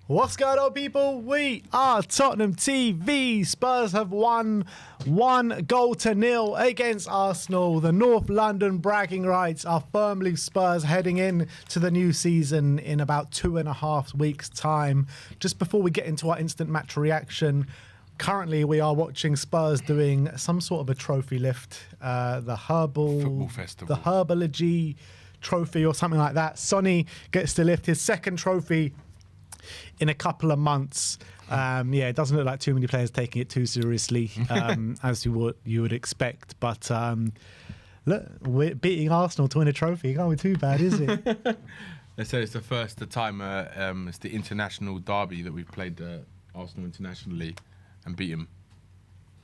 What's going on, people? We are Tottenham TV. Spurs have won 1-0 against Arsenal. The North London bragging rights are firmly Spurs heading in to the new season in about 2.5 weeks' time. Just before we get into our instant match reaction, currently we are watching Spurs doing some sort of a trophy lift, the Football Festival, the Herbology trophy or something like that. Sonny gets to lift his second trophy in a couple of months. It doesn't look like too many players taking it too seriously, as you would expect. But look, we're beating Arsenal to win a trophy. It can't be too bad, is it? They say it's the first time it's the international derby that we've played Arsenal internationally and beat them.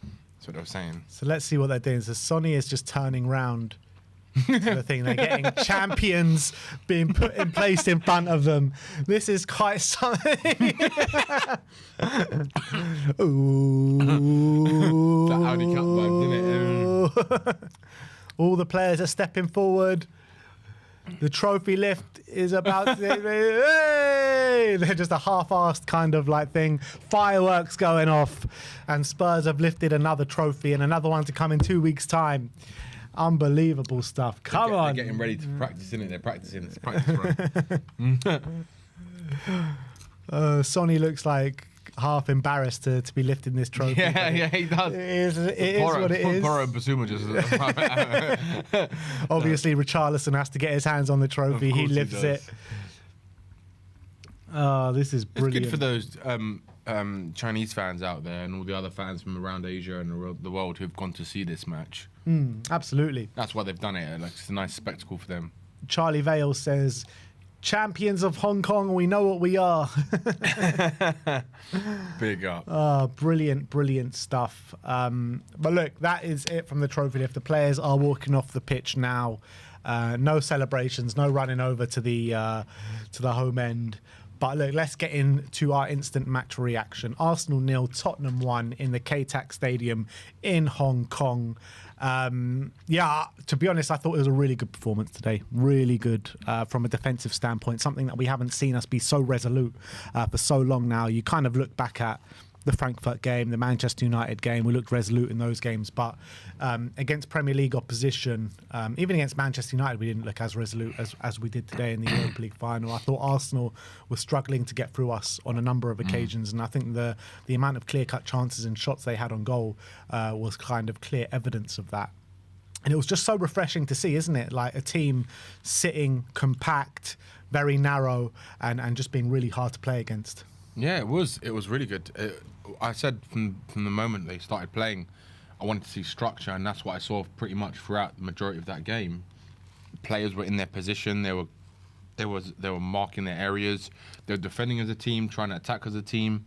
That's what they were saying. So let's see what they're doing. So Sonny is just turning round to the thing. They're getting champions being put in place in front of them. This is quite something. Ooh. That Audi Cup vibes, isn't it? All the players are stepping forward. The trophy lift is about to... Hey! They're just a half-assed kind of like thing. Fireworks going off. And Spurs have lifted another trophy and another one to come in 2 weeks' time. Unbelievable stuff. Come on. They're getting ready to practice, isn't it? They're practicing. It's practice run. Sonny looks like half embarrassed to be lifting this trophy. Yeah, he does. It is what it is. Poro Basuma just... Obviously, Richarlison has to get his hands on the trophy. He lifts it. Oh, this is brilliant. It's good for those Chinese fans out there and all the other fans from around Asia and the world who've gone to see this match. Absolutely. That's why they've done it. Like, it's a nice spectacle for them. Charlie Vale says, champions of Hong Kong, we know what we are. Big up. Brilliant stuff. But look, that is it from the trophy lift. The players are walking off the pitch now. No celebrations, no running over to the home end. But look, let's get into our instant match reaction. Arsenal 0, Tottenham 1 in the K-Tak Stadium in Hong Kong. To be honest, I thought it was a really good performance today. Really good from a defensive standpoint, something that we haven't seen us be so resolute for so long now. You kind of look back at the Frankfurt game, the Manchester United game, we looked resolute in those games, but against Premier League opposition, even against Manchester United, we didn't look as resolute as we did today in the Europa League final. I thought Arsenal was struggling to get through us on a number of occasions, and I think the amount of clear-cut chances and shots they had on goal was kind of clear evidence of that. And it was just so refreshing to see, isn't it? Like a team sitting compact, very narrow, and just being really hard to play against. Yeah, it was really good. I said from the moment they started playing, I wanted to see structure, and that's what I saw pretty much throughout the majority of that game. Players were in their position. They were marking their areas. They were defending as a team, trying to attack as a team.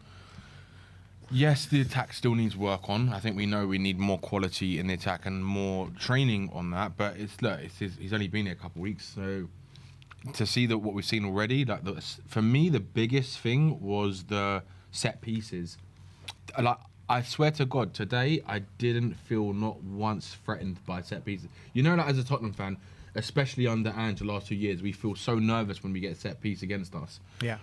Yes, the attack still needs work on. I think we know we need more quality in the attack and more training on that. But he's only been here a couple of weeks, so to see that what we've seen already, like for me, the biggest thing was the set pieces. Like, I swear to God, today I didn't feel not once threatened by set pieces. You know, like as a Tottenham fan, especially under Ange the last 2 years, we feel so nervous when we get a set piece against us. Yeah.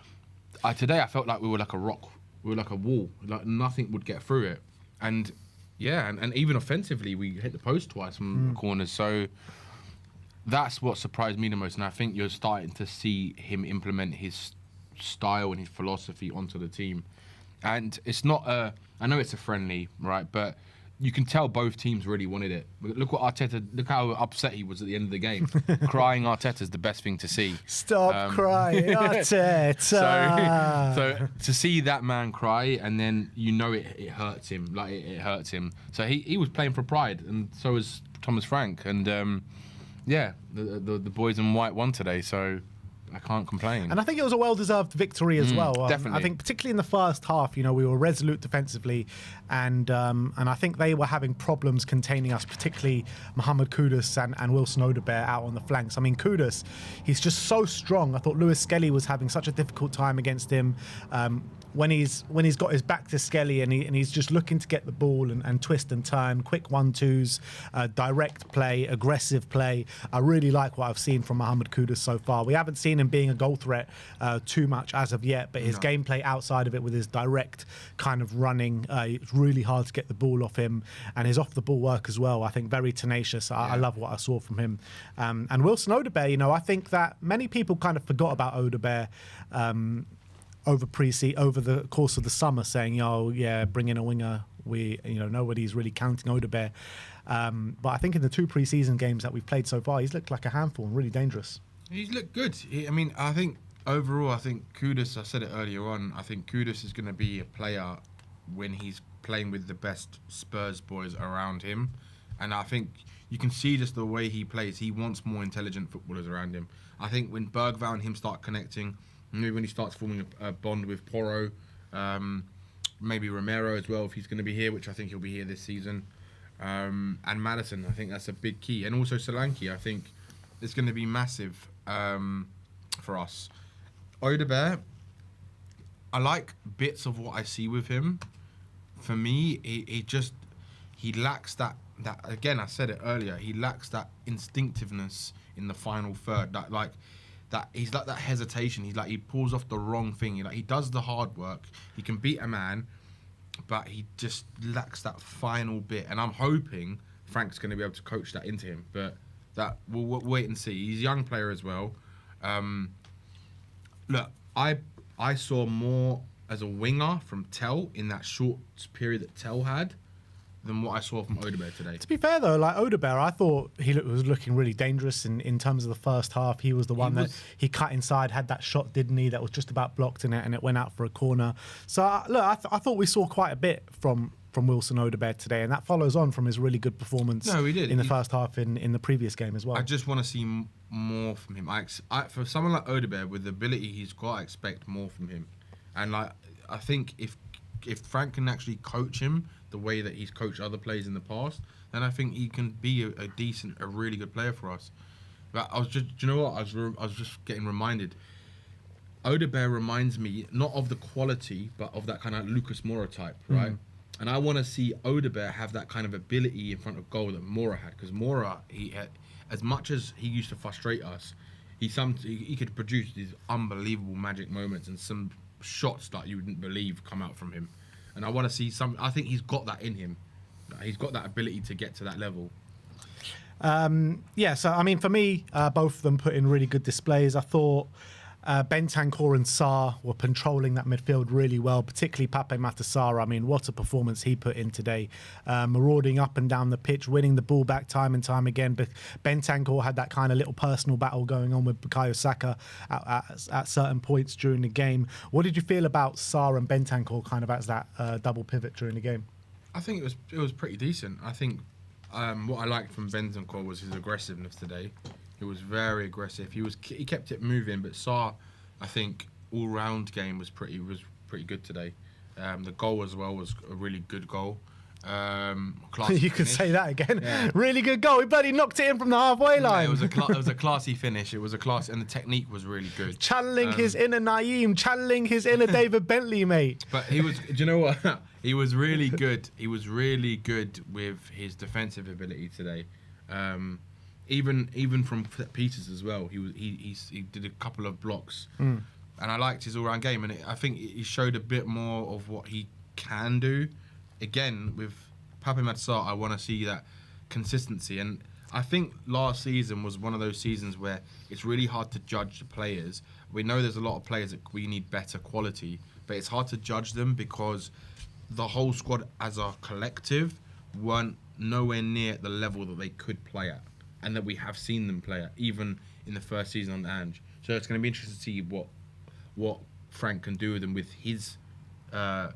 Today I felt like we were like a rock. We were like a wall. Like nothing would get through it. And yeah, and even offensively, we hit the post twice from corners. So that's what surprised me the most. And I think you're starting to see him implement his style and his philosophy onto the team. And it's not I know it's a friendly, right? But you can tell both teams really wanted it. Look how upset he was at the end of the game. Crying Arteta's the best thing to see. Stop crying, Arteta. So to see that man cry, and then you know it hurts him. Like it hurts him. So he was playing for pride, and so was Thomas Frank. And the boys in white won today, so I can't complain. And I think it was a well-deserved victory as well. Definitely. I think particularly in the first half, we were resolute defensively, and I think they were having problems containing us, particularly Mohamed Kudus and Wilson Odegaard out on the flanks. I mean, Kudus, he's just so strong. I thought Lewis Skelly was having such a difficult time against him. When he's got his back to Skelly and he's just looking to get the ball and twist and turn, quick 1-2s, direct play, aggressive play. I really like what I've seen from Mohamed Kudus so far. We haven't seen seen him being a goal threat too much as of yet, but his gameplay outside of it with his direct kind of running, it's really hard to get the ball off him, and his off the ball work as well. I think very tenacious. I love what I saw from him. And Wilson Odobert, you know, I think that many people kind of forgot about Odobert over the course of the summer, saying, "Oh, yeah, bring in a winger." Nobody's really counting Odobert. But I think in the 2 pre-season games that we've played so far, he's looked like a handful and really dangerous. He's looked good. I think overall, I think Kudus, I said it earlier on, I think Kudus is going to be a player when he's playing with the best Spurs boys around him. And I think you can see just the way he plays. He wants more intelligent footballers around him. I think when Bergvall and him start connecting, maybe when he starts forming a bond with Porro, maybe Romero as well, if he's going to be here, which I think he'll be here this season. And Maddison, I think that's a big key. And also Solanke, I think it's going to be massive for us. Odobert, I like bits of what I see with him. For me, he lacks that again, I said it earlier, he lacks that instinctiveness in the final third. He's like that hesitation. He pulls off the wrong thing. He does the hard work. He can beat a man, but he just lacks that final bit. And I'm hoping Frank's going to be able to coach that into him. But that we'll wait and see. He's a young player as well. Look, I saw more as a winger from Tell in that short period that Tell had than what I saw from Odobert today. To be fair, though, like Odobert, I thought he was looking really dangerous in terms of the first half. He was the one that he cut inside, had that shot, didn't he? That was just about blocked in it, and it went out for a corner. So, look, I thought we saw quite a bit from Wilson Odobert today, and that follows on from his really good performance in the first half in the previous game as well. I just want to see more from him. For someone like Odobert, with the ability he's got, I expect more from him. And I think if Frank can actually coach him the way that he's coached other players in the past, then I think he can be a really good player for us. But do you know what? I was just getting reminded. Odobert reminds me not of the quality, but of that kind of Lucas Moura type, right? And I want to see Odobert have that kind of ability in front of goal that Moura had, because Moura, he had, as much as he used to frustrate us, he could produce these unbelievable magic moments and some shots that you wouldn't believe come out from him. And I want to see I think he's got that in him. He's got that ability to get to that level. So I mean, for me, both of them put in really good displays. I thought Bentancur and Sarr were controlling that midfield really well, particularly Pape Matar Sarr. I mean, what a performance he put in today. Marauding up and down the pitch, winning the ball back time and time again. But Bentancur had that kind of little personal battle going on with Bukayo Saka at certain points during the game. What did you feel about Sarr and Bentancur kind of as that double pivot during the game? I think it was pretty decent. I think what I liked from Bentancur was his aggressiveness today. He was very aggressive. He kept it moving, but Sarr, I think, all-round game was pretty good today. The goal as well was a really good goal. You could say that again. Yeah. Really good goal. He bloody knocked it in from the halfway line. Yeah, it was a classy finish. It was a class, and the technique was really good. Channeling his inner Naeem, channeling his inner David Bentley, mate. But he was. Do you know what? He was really good. He was really good with his defensive ability today. Even from set pieces as well. He did a couple of blocks, and I liked his all-round game. And I think he showed a bit more of what he can do. Again, with Pape Matar Sarr, I want to see that consistency. And I think last season was one of those seasons where it's really hard to judge the players. We know there's a lot of players that we need better quality, but it's hard to judge them because the whole squad as a collective weren't nowhere near the level that they could play at, and that we have seen them play at, even in the first season on Ange. So it's going to be interesting to see what Frank can do with them with his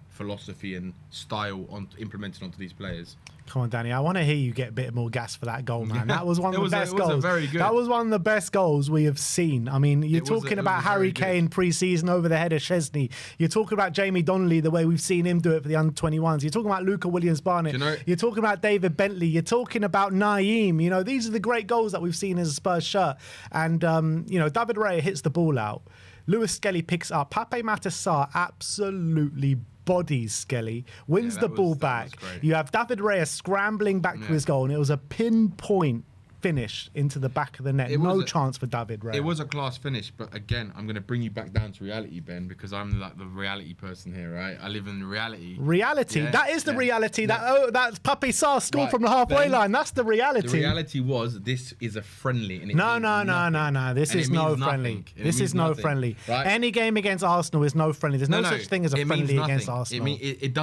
philosophy and style implemented onto these players. Come on, Danny. I want to hear you get a bit more gas for that goal, man. That was one of the best goals. Very good. That was one of the best goals we have seen. I mean, you're talking about Harry Kane pre-season over the head of Chesney. You're talking about Jamie Donnelly, the way we've seen him do it for the under-21s. You're talking about Luca Williams-Barnett. You're talking about David Bentley. You're talking about Naeem. You know, these are the great goals that we've seen as a Spurs shirt. And, David Raya hits the ball out. Lewis Skelly picks up. Pape Matar Sarr absolutely bodies Skelly, wins the ball back. You have David Raya scrambling back to his goal, and it was a pinpoint finish into the back of the net. No chance for David Raya. It was a class finish, but again, I'm going to bring you back down to reality, Ben, because I'm like the reality person here, right? I live in reality. Reality? Yeah, that is the reality. No. That's Pape Sarr scored from the halfway line. That's the reality. The reality was this is a friendly. And no. This is no friendly. This is no friendly. Right? Any game against Arsenal is no friendly. There's no such thing as a friendly against Arsenal. It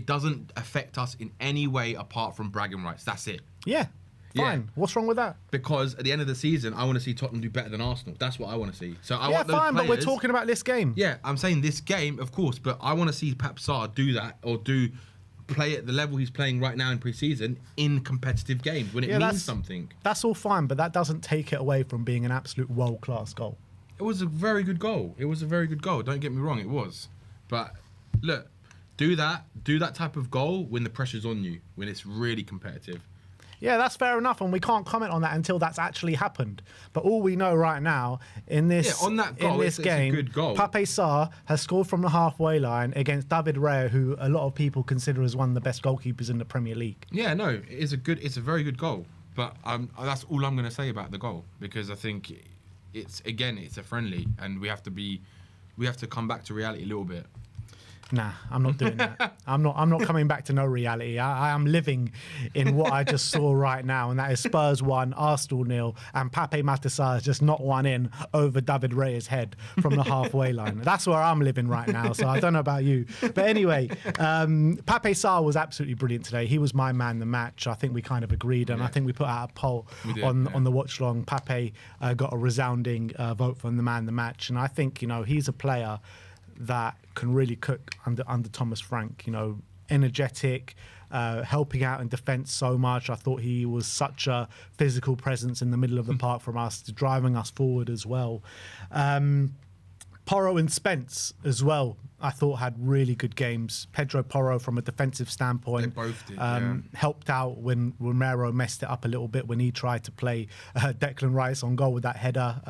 doesn't affect us in any way apart from bragging rights. That's it. Yeah. Fine. Yeah. What's wrong with that? Because at the end of the season, I want to see Tottenham do better than Arsenal. That's what I want to see. So I want those fine, players, but we're talking about this game. Yeah, I'm saying this game, of course, but I want to see Pape Sarr do that or play at the level he's playing right now in pre-season in competitive games when it means something. That's all fine, but that doesn't take it away from being an absolute world-class goal. It was a very good goal. Don't get me wrong, it was. But look, do that type of goal when the pressure's on you, when it's really competitive. Yeah, that's fair enough, and we can't comment on that until that's actually happened. But all we know right now in this on that goal, it's game, a good goal. Pape Sarr has scored from the halfway line against David Raya, who a lot of people consider as one of the best goalkeepers in the Premier League. Yeah, no, it's a very good goal. But that's all I'm going to say about the goal, because I think it's a friendly, and we have to come back to reality a little bit. Nah, I'm not doing that. I'm not coming back to no reality. I am living in what I just saw right now, and that is Spurs 1, Arsenal 0, and Pape Matar Sarr has just knocked one in over David Raya's head from the halfway line. That's where I'm living right now, so I don't know about you. But anyway, Pape Sarr was absolutely brilliant today. He was my man of the match. I think we kind of agreed, and I think we put out a poll on the watch long. Pape got a resounding vote for the man of the match, and I think, he's a player that can really cook under Thomas Frank, energetic, helping out in defence so much. I thought he was such a physical presence in the middle of the park from us, driving us forward as well. Porro and Spence as well, I thought had really good games. Pedro Porro, from a defensive standpoint, they both did, helped out when Romero messed it up a little bit when he tried to play Declan Rice on goal with that header.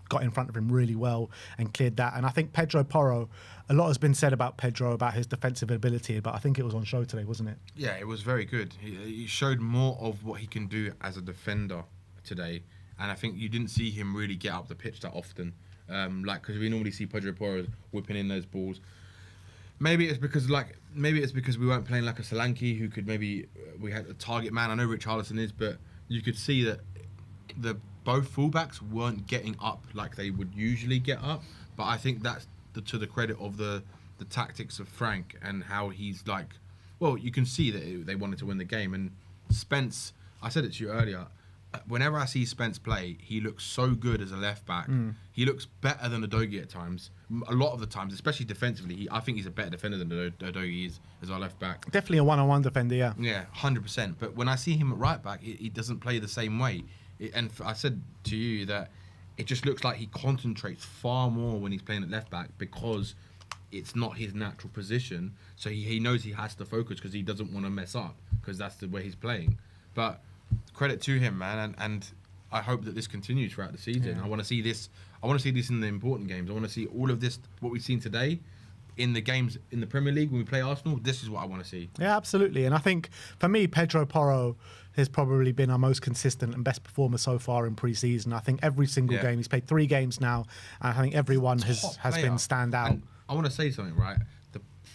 Got in front of him really well and cleared that. And I think Pedro Porro, a lot has been said about Pedro, about his defensive ability, but I think it was on show today, wasn't it? Yeah, it was very good. He showed more of what he can do as a defender today. And I think you didn't see him really get up the pitch that often. Because we normally see Pedro Porro whipping in those balls. Maybe it's because we weren't playing like a Solanke, who could we had a target man. I know Richarlison is, but you could see that both fullbacks weren't getting up like they would usually get up. But I think that's to the credit of the tactics of Frank and how he's you can see that they wanted to win the game. And Spence, I said it to you earlier, whenever I see Spence play, he looks so good as a left back. He looks better than Udogie at times. A lot of the times, especially defensively, I think he's a better defender than Udogie is as our left back. Definitely a one-on-one defender, yeah. Yeah, 100%. But when I see him at right back, he doesn't play the same way. And I said to you that it just looks like he concentrates far more when he's playing at left back, because it's not his natural position. So he knows he has to focus because he doesn't want to mess up, because that's the way he's playing. But credit to him, man, and I hope that this continues throughout the season. Yeah. I want to see this. I want to see this in the important games. I want to see all of this, what we've seen today, in the games in the Premier League when we play Arsenal. This is what I want to see. Yeah, absolutely. And I think for me, Pedro Porro has probably been our most consistent and best performer so far in pre-season. I think every single game, he's played 3 games now, and I think everyone has been standout. And I want to say something, right?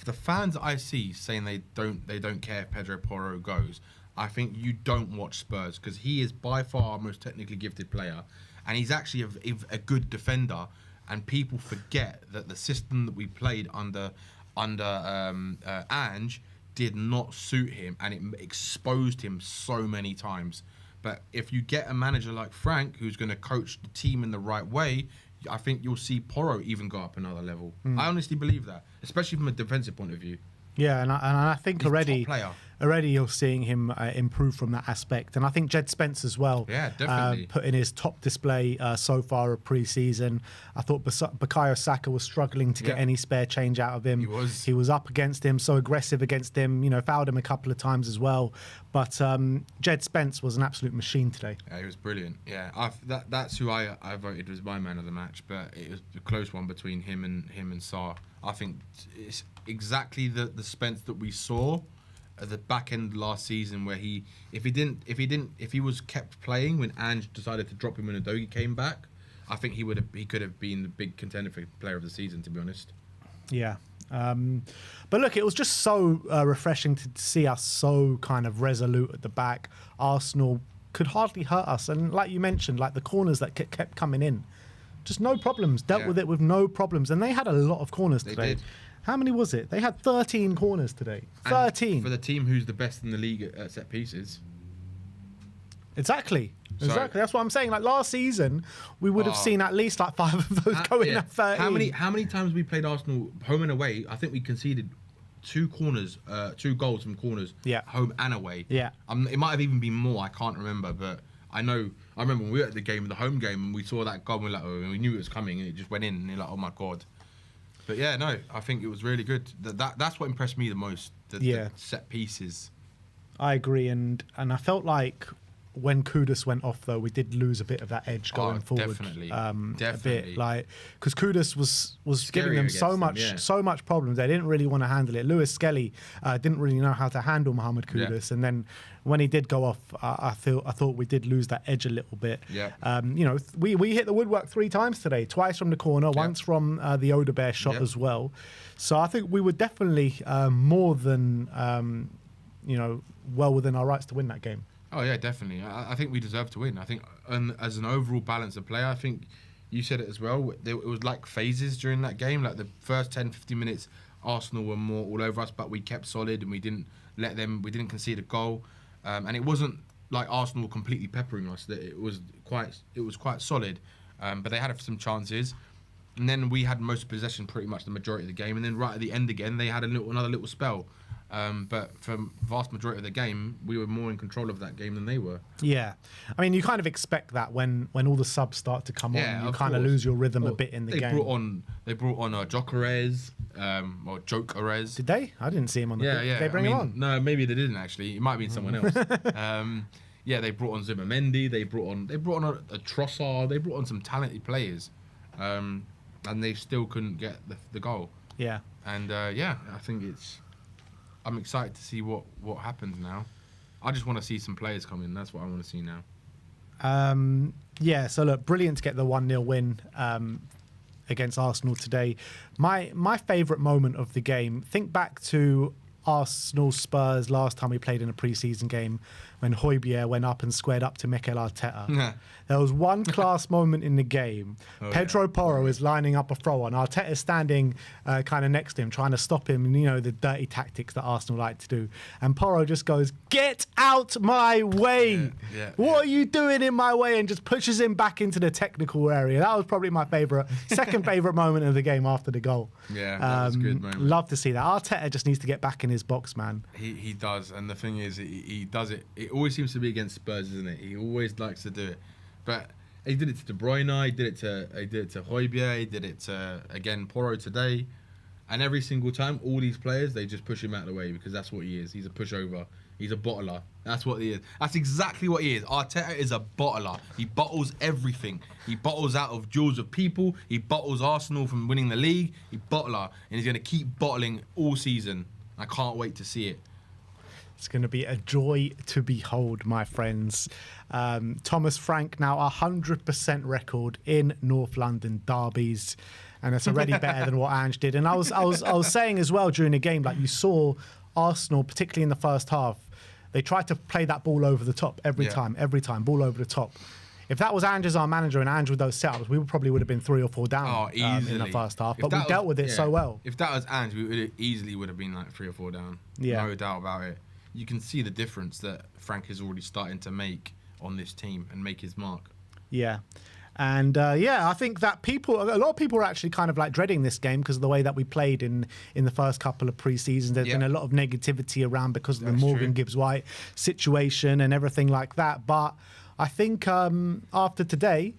The fans I see saying they don't care if Pedro Porro goes, I think you don't watch Spurs, because he is by far our most technically gifted player, and he's actually a good defender. And people forget that the system that we played under Ange did not suit him, and it exposed him so many times. But if you get a manager like Frank, who's going to coach the team in the right way, I think you'll see Porro even go up another level. I honestly believe that, especially from a defensive point of view. Yeah, and I think already you're seeing him improve from that aspect. And I think Jed Spence as well, definitely put in his top display so far of pre-season. I thought Bukayo Saka was struggling to get any spare change out of him. He was up against him, so aggressive against him, fouled him a couple of times as well. But Jed Spence was an absolute machine today. Yeah, he was brilliant. Yeah, that's who I voted was my man of the match, but it was a close one between him and Sarr. I think it's exactly the Spence that we saw at the back end last season where if he was kept playing when Ange decided to drop him when Udogie came back, I think he could have been the big contender for player of the season, to be honest. Yeah. But look, it was just so refreshing to see us so kind of resolute at the back. Arsenal could hardly hurt us. And like you mentioned, like the corners that kept coming in, just no problems. Dealt with it with no problems. And they had a lot of corners today. They did. How many was it? They had 13 corners today. 13. And for the team who's the best in the league at set pieces. Exactly. That's what I'm saying. Like last season, we would have seen at least like 5 of those go in at 13. How many times we played Arsenal home and away? I think we conceded 2 goals from corners, home and away. Yeah. It might have even been more. I can't remember, but I remember when we were at the home game, and we saw that goal. And we were like, we knew it was coming, and it just went in. And you're like, oh my god. But yeah, no, I think it was really good. That's what impressed me the most. The set pieces. I agree, and I felt like when Kudus went off, though, we did lose a bit of that edge going forward. Definitely. A bit, like, because Kudus was giving them so much problems. They didn't really want to handle it. Lewis Skelly didn't really know how to handle Mohamed Kudus, and then when he did go off, I thought we did lose that edge a little bit. Yeah. We hit the woodwork 3 times today, twice from the corner, once from the Odebear shot as well. So I think we were definitely more than well within our rights to win that game. Oh yeah, definitely. I think we deserve to win. I think, as an overall balance of play, I think you said it as well. It was like phases during that game. Like the first 10-15 minutes, Arsenal were more all over us, but we kept solid and we didn't concede a goal. And it wasn't like Arsenal were completely peppering us. That it was quite solid. But they had some chances. And then we had most possession pretty much the majority of the game. And then right at the end again, they had another little spell. But for the vast majority of the game, we were more in control of that game than they were. Yeah. I mean, you kind of expect that when all the subs start to come on, you kind of lose your rhythm a bit in the game. They brought on Jokeres, or Jokeres. Did they? I didn't see him on the pitch. Did they bring him on? No, maybe they didn't actually. It might have been someone else. They brought on Zimmermendy. They brought on a Trossard. They brought on some talented players. And they still couldn't get the goal. Yeah. And I think I'm excited to see what happens now. I just want to see some players come in. That's what I want to see now. So look, brilliant to get the 1-0 win against Arsenal today. My favourite moment of the game, think back to Arsenal Spurs last time we played in a pre-season game when Højbjerg went up and squared up to Mikel Arteta. There was one class moment in the game. Pedro Porro is lining up a throw on. Arteta's standing kind of next to him, trying to stop him, and the dirty tactics that Arsenal like to do. And Porro just goes, "Get out my way! What are you doing in my way?" And just pushes him back into the technical area. That was probably my second favourite moment of the game after the goal. Yeah, that was a good moment. Love to see that. Arteta just needs to get back in his box, man. He does, and the thing is, he does it. It always seems to be against Spurs, isn't it? He always likes to do it. But he did it to De Bruyne, he did it to Højbjerg, he did it to, again, Porro today. And every single time, all these players, they just push him out of the way because that's what he is. He's a pushover. He's a bottler. That's what he is. That's exactly what he is. Arteta is a bottler. He bottles everything. He bottles out of duels of people. He bottles Arsenal from winning the league. He's a bottler. And he's going to keep bottling all season. I can't wait to see it. It's going to be a joy to behold, my friends. Thomas Frank now 100% record in North London derbies, and it's already better than what Ange did. And I was saying as well during the game, like you saw Arsenal, particularly in the first half, they tried to play that ball over the top every time, ball over the top. If that was Ange as our manager and Ange with those setups, we probably would have been 3 or 4 down in the first half. But we dealt with it so well. If that was Ange, we easily would have been like 3 or 4 down. Yeah. No doubt about it. You can see the difference that Frank is already starting to make on this team and make his mark. Yeah. And I think that a lot of people are actually kind of like dreading this game because of the way that we played in the first couple of pre-seasons. There's been a lot of negativity around because of the Morgan Gibbs-White situation and everything like that. But I think after today,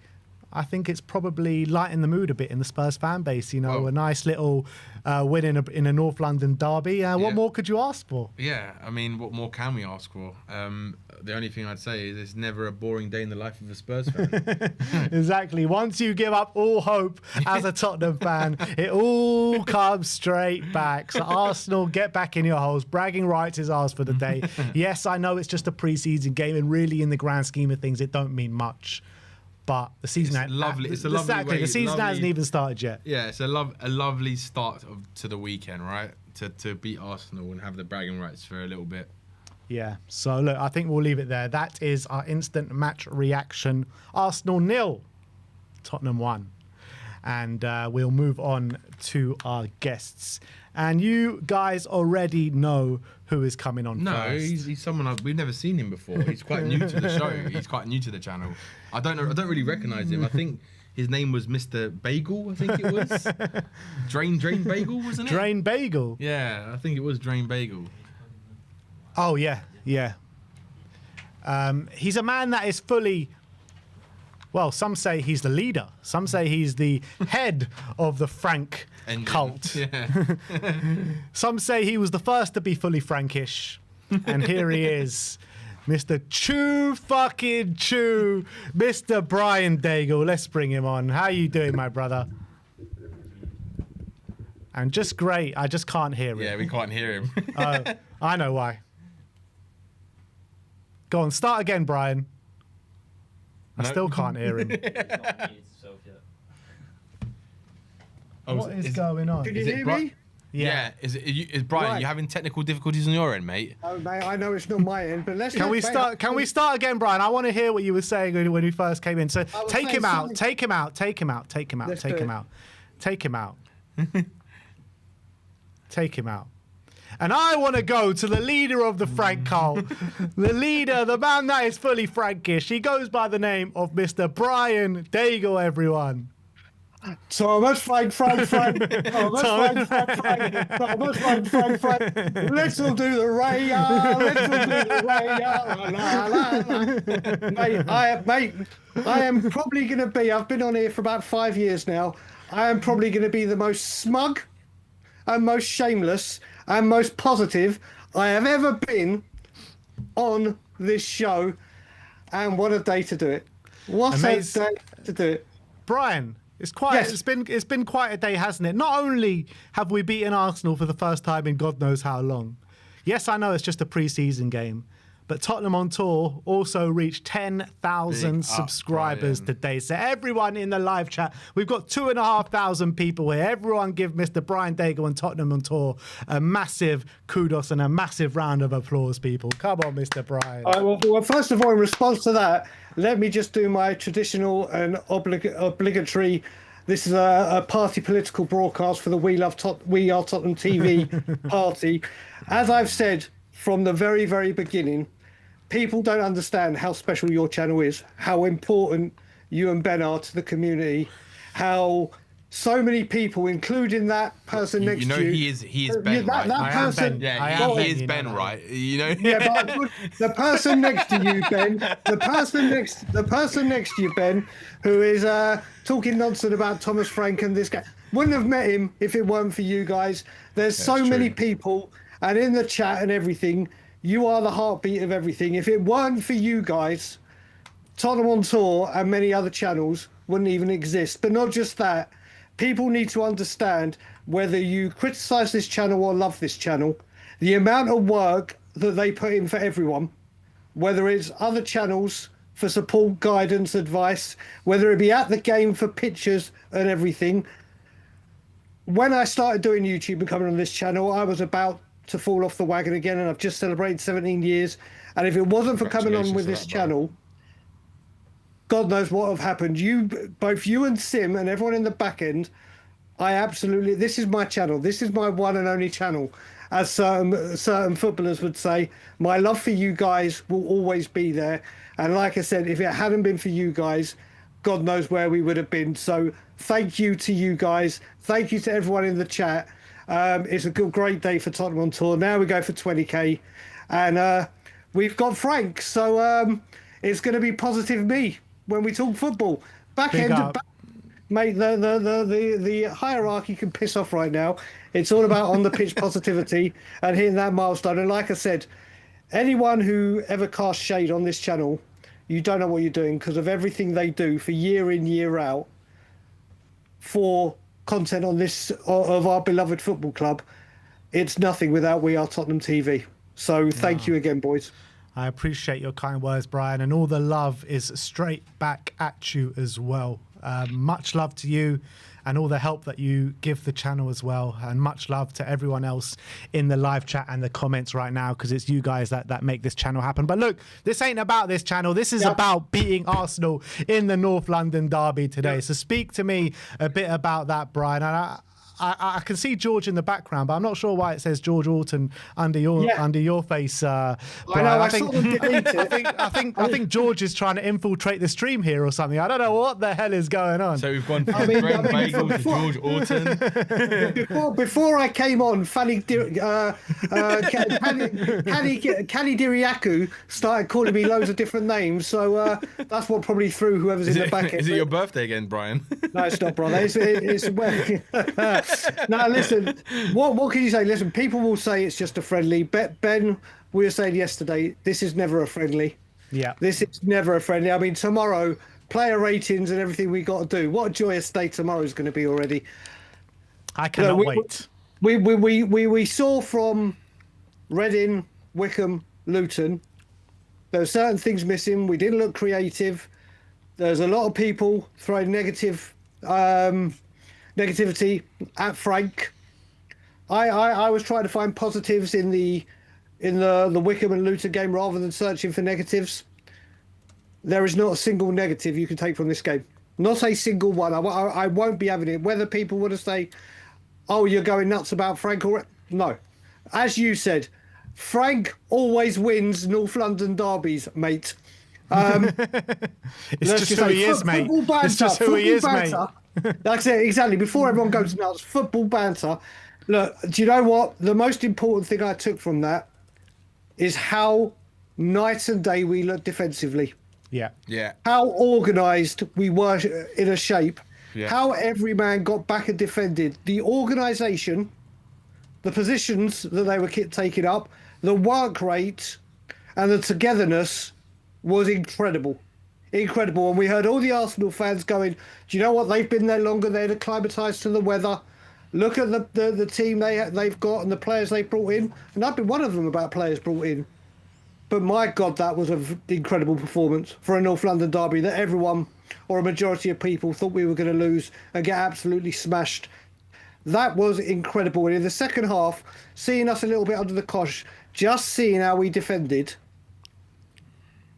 I think it's probably lighting the mood a bit in the Spurs fan base. You know, Well, a nice little win in a North London derby. What more could you ask for? Yeah, I mean, what more can we ask for? The only thing I'd say is it's never a boring day in the life of a Spurs fan. Exactly. Once you give up all hope as a Tottenham fan, it all comes straight back. So Arsenal, get back in your holes. Bragging rights is ours for the day. Yes, I know it's just a pre-season game, and really, in the grand scheme of things, it don't mean much. But the season, It's lovely. It's a lovely way. The season hasn't even started yet. Yeah, it's a lovely start to the weekend, right? To beat Arsenal and have the bragging rights for a little bit. Yeah. So look, I think we'll leave it there. That is our instant match reaction. Arsenal 0, Tottenham 1. And we'll move on to our guests. And you guys already know who is coming on No, first. he's someone we've never seen him before. He's quite new to the show. He's quite new to the channel. I don't really recognise him. I think his name was Mr. Bagel. I think it was Drain Bagel, wasn't it? Drain Bagel. Yeah, I think it was Drain Bagel. Oh yeah. He's a man that is fully. Well, some say he's the leader. Some say he's the head of the Frank cult. Yeah. Some say he was the first to be fully Frankish. And here he is, Mr. Chew, Mr. Brian Dagel. Let's bring him on. How you doing, my brother? And just great. I just can't hear him. Yeah, we can't hear him. I know why. Go on, start again, Brian. I still can't hear him. What is going on? Can you hear me? Yeah. Is Brian? Right. You having technical difficulties on your end, mate? Oh, mate, I know it's not my end, but let's. Can we start? Can we start again, Brian? I want to hear what you were saying when you first came in. So take him out. Take him out. Take him out. Take him out. Take him out. Take him out. Take him out. And I want to go to the leader of the Frank cult, the leader, the man that is fully Frankish. He goes by the name of Mr. Brian Dagel, everyone. Thomas Frank. Thomas Frank. Let's all do the raya. Let's all do the raya. Mate, I am probably going to be, I've been on here for about 5 years now. I am probably going to be the most smug and most shameless and most positive I have ever been on this show. And what a day to do it. What Amazing. a day to do it. Brian, it's been quite a day, hasn't it? Not only have we beaten Arsenal for the first time in God knows how long. Yes, I know it's just a pre-season game, but Tottenham on Tour also reached 10,000 subscribers today. So everyone in the live chat, we've got 2,500 people here. Everyone give Mr. Brian Dagel and Tottenham on Tour a massive kudos and a massive round of applause, people. Come on, Mr. Brian. Well, first of all, in response to that, let me just do my traditional and obligatory. This is a party political broadcast for the We Are Tottenham TV party. As I've said from the very, very beginning, people don't understand how special your channel is, how important you and Ben are to the community, how so many people, including that person next to you. He is Ben, right? I person, am he is Ben, right? You know. Yeah, but the person next to you, Ben, the person next to you, Ben, who is talking nonsense about Thomas Frank and this guy, wouldn't have met him if it weren't for you guys. There's so many people, and in the chat and everything, you are the heartbeat of everything. If it weren't for you guys, Tottenham on Tour and many other channels wouldn't even exist. But not just that, people need to understand, whether you criticise this channel or love this channel, the amount of work that they put in for everyone, whether it's other channels for support, guidance, advice, whether it be at the game for pictures and everything. When I started doing YouTube and coming on this channel, I was about to fall off the wagon again, and I've just celebrated 17 years. And if it wasn't for coming on with this channel, God knows what have happened. Both you and Sim and everyone in the back end, this is my channel. This is my one and only channel. As certain footballers would say, my love for you guys will always be there. And like I said, if it hadn't been for you guys, God knows where we would have been. So thank you to you guys. Thank you to everyone in the chat. It's a great day for Tottenham on Tour. Now we go for 20k. And we've got Frank. So it's going to be positive me when we talk football. Big up. Mate, the hierarchy can piss off right now. It's all about on the pitch positivity and hitting that milestone. And like I said, anyone who ever casts shade on this channel, you don't know what you're doing because of everything they do for year in, year out for content on this of our beloved football club. It's nothing without We Are Tottenham TV. So thank you again, boys. I appreciate your kind words, Brian, and all the love is straight back at you as well. Much love to you and all the help that you give the channel as well, and much love to everyone else in the live chat and the comments right now, because it's you guys that make this channel happen. But look, this ain't about this channel. This is about beating Arsenal in the North London derby today. So speak to me a bit about that, Brian. And I can see George in the background, but I'm not sure why it says George Autton under your face. Brian. I think George is trying to infiltrate the stream here or something. I don't know what the hell is going on. So we've gone from Brent Bagel to George Autton. Before I came on, Kali Diriaku started calling me loads of different names. So that's what probably threw whoever's in the back end. Is it your birthday again, Brian? No, it's not, brother. It's now, listen, what can you say? Listen, people will say it's just a friendly. Ben, we were saying yesterday, this is never a friendly. Yeah. This is never a friendly. I mean, tomorrow, player ratings and everything we got to do. What a joyous day tomorrow is going to be already. I cannot wait. We saw from Reading, Wickham, Luton, there were certain things missing. We didn't look creative. There's a lot of people throwing negativity at Frank. I was trying to find positives in the Wickham and Luton game rather than searching for negatives. There is not a single negative you can take from this game. Not a single one. I won't be having it. Whether people want to say, "Oh, you're going nuts about Frank," or no, as you said, Frank always wins North London derbies, mate. It's just who he is, mate. It's just who he is, mate. That's it, exactly. Before everyone goes nuts, football banter. Look, do you know what? The most important thing I took from that is how night and day we looked defensively. Yeah. How organised we were in a shape. Yeah. How every man got back and defended. The organisation, the positions that they were taking up, the work rate, and the togetherness was incredible. Incredible. And we heard all the Arsenal fans going, do you know what? They've been there longer. They're acclimatised to the weather. Look at the team they've got and the players they brought in. And I've been one of them about players brought in. But my God, that was an incredible performance for a North London derby that everyone, or a majority of people, thought we were going to lose and get absolutely smashed. That was incredible. And in the second half, seeing us a little bit under the cosh, just seeing how we defended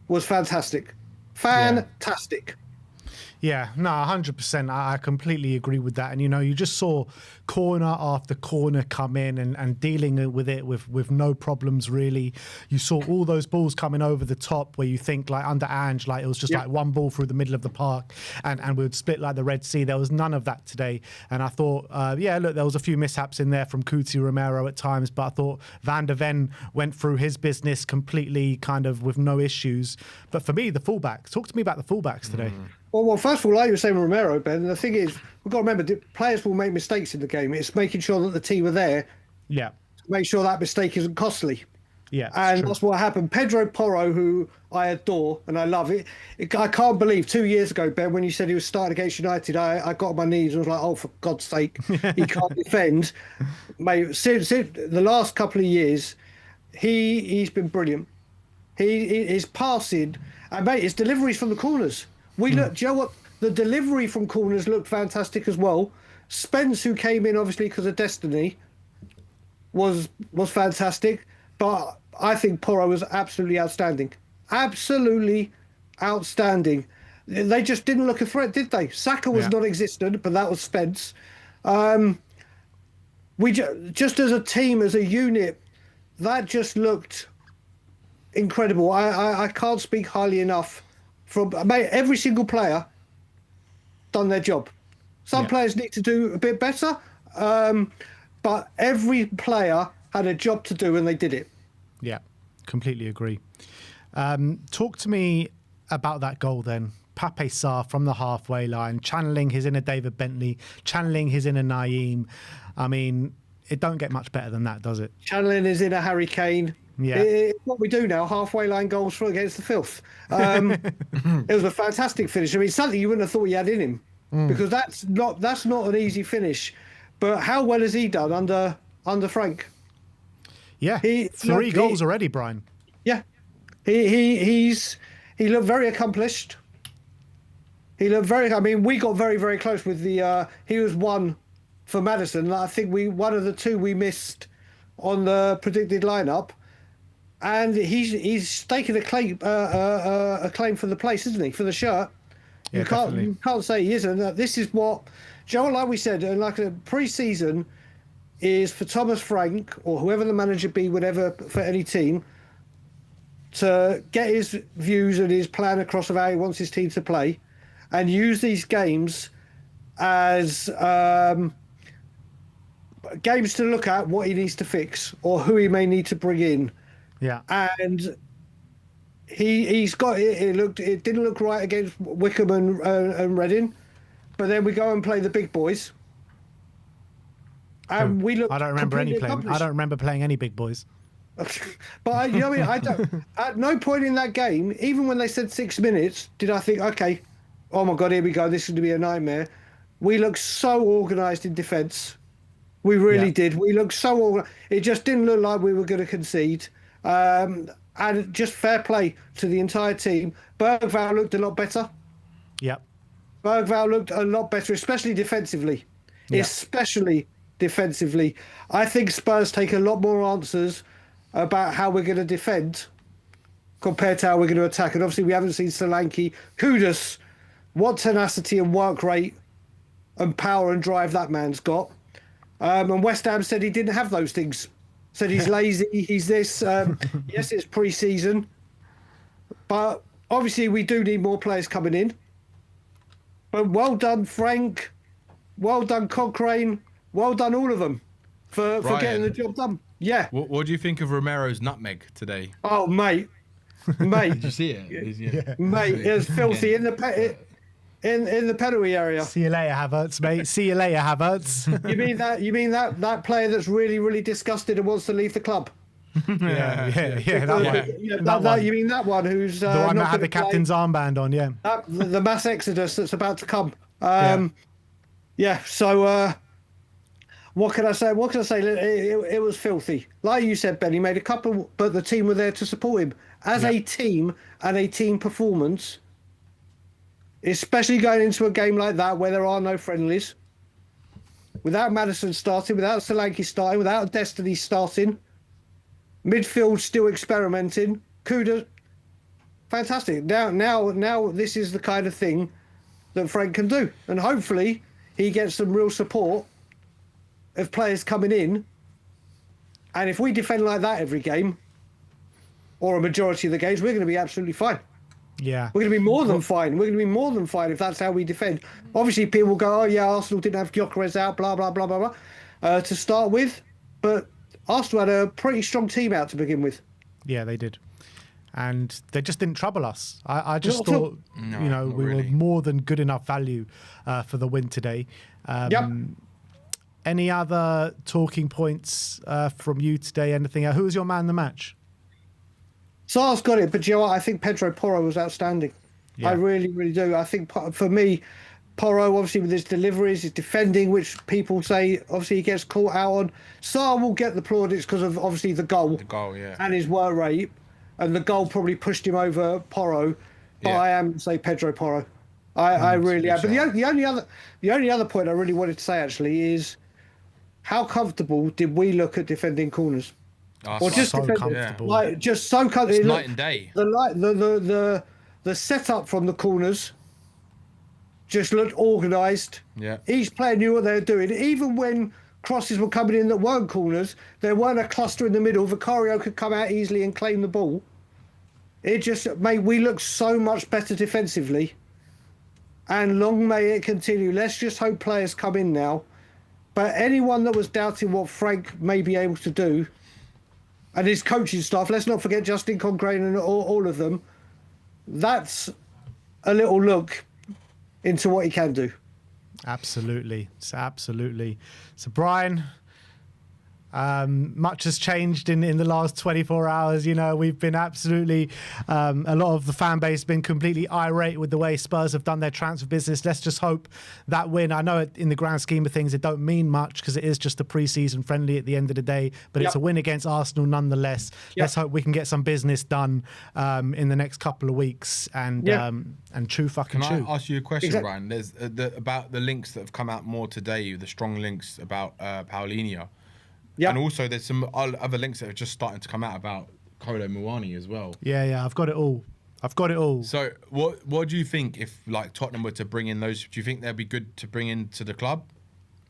was fantastic. Fantastic. Yeah, no, 100%. I completely agree with that. And, you just saw corner after corner come in and dealing with it with no problems, really. You saw all those balls coming over the top where you think, like, under Ange, like, it was just like one ball through the middle of the park and we would split like the Red Sea. There was none of that today. And I thought, look, there was a few mishaps in there from Cuti Romero at times, but I thought Van der Ven went through his business completely kind of with no issues. But for me, the fullbacks, talk to me about the fullbacks today. Well, first of all, like you were saying, Romero, Ben, the thing is, we've got to remember, players will make mistakes in the game. It's making sure that the team are there. Yeah. To make sure that mistake isn't costly. Yeah. And that's what happened. Pedro Porro, who I adore and I love it. I can't believe 2 years ago, Ben, when you said he was starting against United, I got on my knees and was like, oh, for God's sake, he can't defend. Mate, since the last couple of years, he's been brilliant. His passing, and mate, his deliveries from the corners. Do you know what? The delivery from corners looked fantastic as well. Spence, who came in obviously because of Destiny, was fantastic. But I think Porro was absolutely outstanding. Absolutely outstanding. They just didn't look a threat, did they? Saka was non-existent, but that was Spence. We just as a team, as a unit, that just looked incredible. I can't speak highly enough. Mate, every single player done their job. Some players need to do a bit better, but every player had a job to do and they did it. Yeah, completely agree. Talk to me about that goal then, Pape Sarr from the halfway line, channeling his inner David Bentley, channeling his inner Naeem. I mean, it don't get much better than that, does it? Channeling his inner Harry Kane. Yeah. It's what we do now, halfway line goals for against the filth. It was a fantastic finish. I mean, something you wouldn't have thought he had in him, because that's not an easy finish. But how well has he done under Frank? Yeah, three goals already, Brian. Yeah, he looked very accomplished. He looked very. I mean, we got very, very close with the. He was one for Maddison. I think one of the two we missed on the predicted lineup, and he's taken a claim for the place, isn't he? For the shirt. Yeah, You can't say he isn't. This is what, Joe, like we said, like a pre-season is for Thomas Frank or whoever the manager be, whatever, for any team, to get his views and his plan across of how he wants his team to play, and use these games as games to look at what he needs to fix or who he may need to bring in. Yeah. And he's got it. It didn't look right against Wickham and Reading, but then we go and play the big boys. And we look. I don't remember playing any big boys. But you know what I mean? I don't. At no point in that game, even when they said 6 minutes, did I think, okay, oh my God, here we go. This is going to be a nightmare. We looked so organised in defence. We really did. We looked so organised. It just didn't look like we were going to concede. And just fair play to the entire team. Bergvall looked a lot better. Yep. Bergvall looked a lot better, especially defensively. Yeah. Especially defensively. I think Spurs take a lot more answers about how we're going to defend compared to how we're going to attack. And obviously we haven't seen Solanke. Kudos, what tenacity and work rate and power and drive that man's got. And West Ham said he didn't have those things. Said he's lazy, he's this. Yes, it's pre-season. But obviously we do need more players coming in. But well done, Frank. Well done, Cochrane. Well done, all of them, for getting the job done. Yeah. What do you think of Romero's nutmeg today? Oh, mate. Did you see it? Yeah. Mate, it was filthy in the penalty area. See you later, Havertz, mate. See you later, Havertz. You mean that player that's really, really disgusted and wants to leave the club? Yeah. That one. You mean that one who's the one that had the captain's armband on? Yeah. The mass exodus that's about to come. So what can I say? It was filthy. Like you said, Ben, he made a couple, but the team were there to support him as a team and a team performance. Especially going into a game like that where there are no friendlies, without Maddison starting, without Solanke starting, without Destiny starting, midfield still experimenting. Kudos, fantastic. Now this is the kind of thing that Frank can do, and hopefully he gets some real support of players coming in. And if we defend like that every game, or a majority of the games, we're going to be absolutely fine. Yeah. We're going to be more than fine. We're going to be more than fine if that's how we defend. Obviously, people will go, oh, yeah, Arsenal didn't have Gyökeres out, blah, blah, blah, blah, blah, to start with. But Arsenal had a pretty strong team out to begin with. Yeah, they did. And they just didn't trouble us. I just thought, we were more than good enough value for the win today. Any other talking points from you today? Anything? Who was your man in the match? Sarr's got it, but you know what? I think Pedro Porro was outstanding. Yeah. I really, really do. I think for me, Porro, obviously with his deliveries, his defending, which people say obviously he gets caught out on. Sarr will get the plaudits because of obviously the goal, and his work rate, and the goal probably pushed him over Porro. But I am say Pedro Porro. I really am. But the only other point I really wanted to say actually is how comfortable did we look at defending corners? Or just so comfortable. Just so comfortable. It's night and day. The setup from the corners just looked organised. Yeah. Each player knew what they were doing. Even when crosses were coming in that weren't corners, there weren't a cluster in the middle. Vicario could come out easily and claim the ball. It just made we look so much better defensively. And long may it continue. Let's just hope players come in now. But anyone that was doubting what Frank may be able to do, and his coaching staff, let's not forget Justin Cochrane and all of them, that's a little look into what he can do. Absolutely. So Brian, much has changed in the last 24 hours. You know, we've been absolutely, a lot of the fan base has been completely irate with the way Spurs have done their transfer business. Let's just hope that win. I know in the grand scheme of things, it don't mean much because it is just a pre-season friendly at the end of the day, but it's a win against Arsenal nonetheless. Let's hope we can get some business done in the next couple of weeks and chew fucking chew. Can I ask you a question, Brian? There's about the links that have come out more today, the strong links about Paulinho. Yeah. And also there's some other links that are just starting to come out about Kolo Muani as well. Yeah, I've got it all. So what do you think if like Tottenham were to bring in those? Do you think they'd be good to bring into the club?